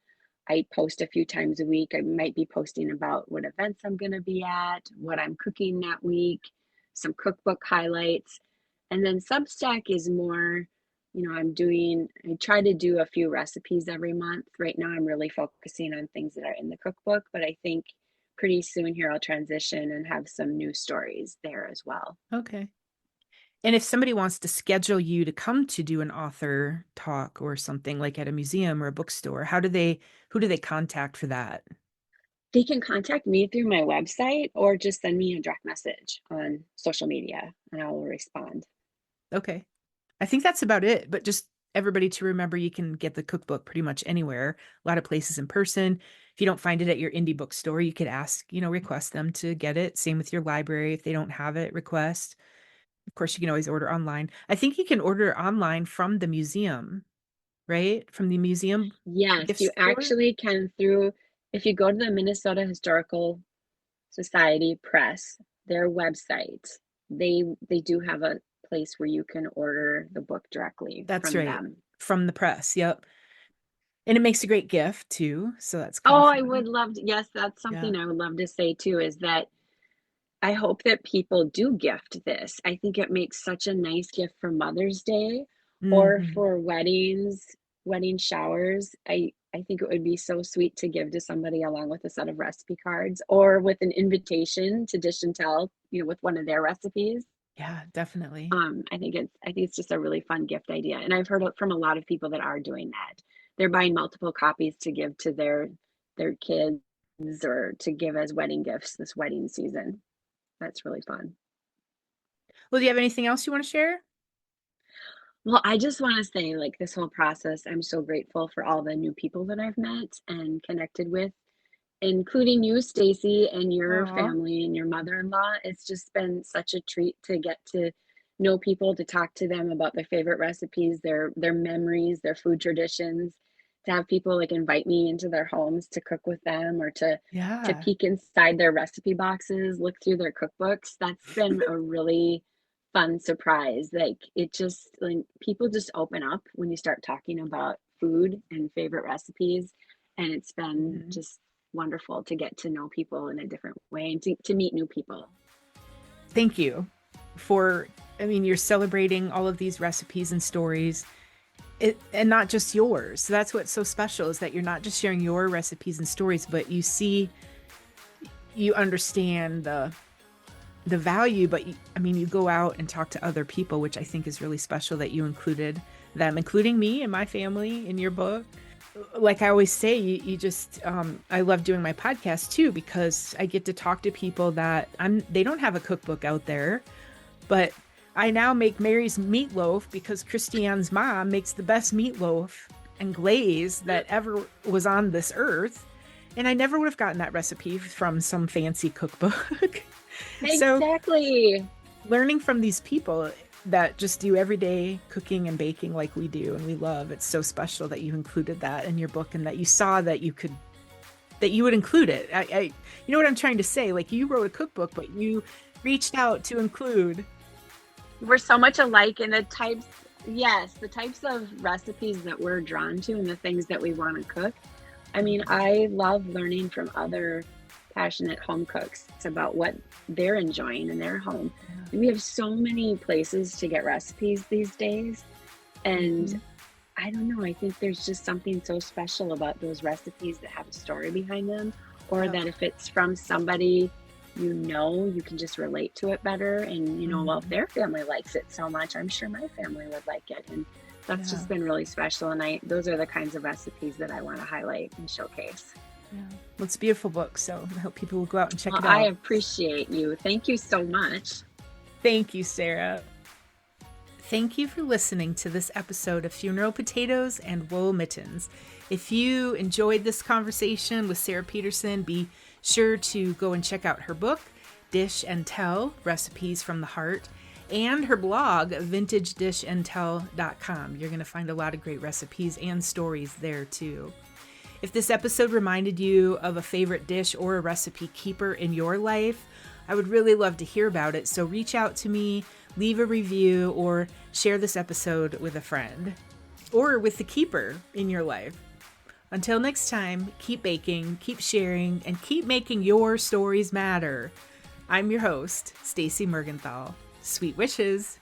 I post a few times a week. I might be posting about what events I'm going to be at, what I'm cooking that week, some cookbook highlights. And then Substack is more, I try to do a few recipes every month. Right now, I'm really focusing on things that are in the cookbook, but I think pretty soon here I'll transition and have some new stories there as well. Okay. And if somebody wants to schedule you to come to do an author talk or something like at a museum or a bookstore, who do they contact for that? They can contact me through my website or just send me a direct message on social media and I will respond. Okay. I think that's about it. But just everybody to remember, you can get the cookbook pretty much anywhere, a lot of places in person. If you don't find it at your indie bookstore, you could ask, request them to get it. Same with your library. If they don't have it, request. Of course, you can always order online. I think you can order online from the museum, right? From the museum Yes, gift you store. actually can through, if you go to the Minnesota Historical Society Press, their website, they do have a place where you can order the book directly That's from right. them. From the press. Yep. And it makes a great gift too. So that's kind Oh, of I would fun. love to, yes, that's Yeah. something I would love to say too, is that I hope that people do gift this. I think it makes such a nice gift for Mother's Day or Hmm. for weddings, wedding showers. I think it would be so sweet to give to somebody along with a set of recipe cards or with an invitation to Dish and Tell, with one of their recipes. Yeah, definitely. I think it's just a really fun gift idea. And I've heard from a lot of people that are doing that. They're buying multiple copies to give to their kids or to give as wedding gifts this wedding season. That's really fun. Well, do you have anything else you want to share? Well, I just want to say, like, this whole process, I'm so grateful for all the new people that I've met and connected with, including you, Stacy, and your Oh, family and your mother-in-law. It's just been such a treat to get to know people, to talk to them about their favorite recipes, their memories, their food traditions, to have people like invite me into their homes to cook with them or to yeah. peek inside their recipe boxes, look through their cookbooks. That's been a really fun surprise. Like it just like people just open up when you start talking about food and favorite recipes. And it's been Mhm. just wonderful to get to know people in a different way and to meet new people. Thank you for, I mean, you're celebrating all of these recipes and stories. And not just yours. So that's what's so special is that you're not just sharing your recipes and stories, but you understand the value, but I mean, you go out and talk to other people, which I think is really special that you included them, including me and my family in your book. Like I always say, you just, I love doing my podcast too, because I get to talk to people that they don't have a cookbook out there, but I now make Mary's meatloaf because Christiane's mom makes the best meatloaf and glaze that ever was on this earth. And I never would have gotten that recipe from some fancy cookbook. So Exactly. learning from these people that just do everyday cooking and baking like we do and we love, it's so special that you included that in your book and that you saw that you would include it. You know what I'm trying to say? Like you wrote a cookbook, but you reached out to include. We're so much alike in the types, yes, the types of recipes that we're drawn to and the things that we want to cook. I mean, I love learning from other passionate home cooks about what they're enjoying in their home. Yeah. We have so many places to get recipes these days. And Mhm. I don't know, I think there's just something so special about those recipes that have a story behind them, or Yep. that if it's from somebody you can just relate to it better. And, well, if Mhm. their family likes it so much, I'm sure my family would like it. And that's Yeah. just been really special. And those are the kinds of recipes that I want to highlight and showcase. Yeah. Well, it's a beautiful book, so I hope people will go out and check Well, it I out. appreciate you. Thank you so much. Thank you, Sarah. Thank you for listening to this episode of Funeral Potatoes and Wool Mittens. If you enjoyed this conversation with Sarah Peterson, be sure to go and check out her book, Dish and Tell Recipes from the Heart, and her blog, vintagedishandtell.com. You're going to find a lot of great recipes and stories there too. If this episode reminded you of a favorite dish or a recipe keeper in your life, I would really love to hear about it. So reach out to me, leave a review, or share this episode with a friend or with the keeper in your life. Until next time, keep baking, keep sharing, and keep making your stories matter. I'm your host, Staci Mergenthal. Sweet wishes.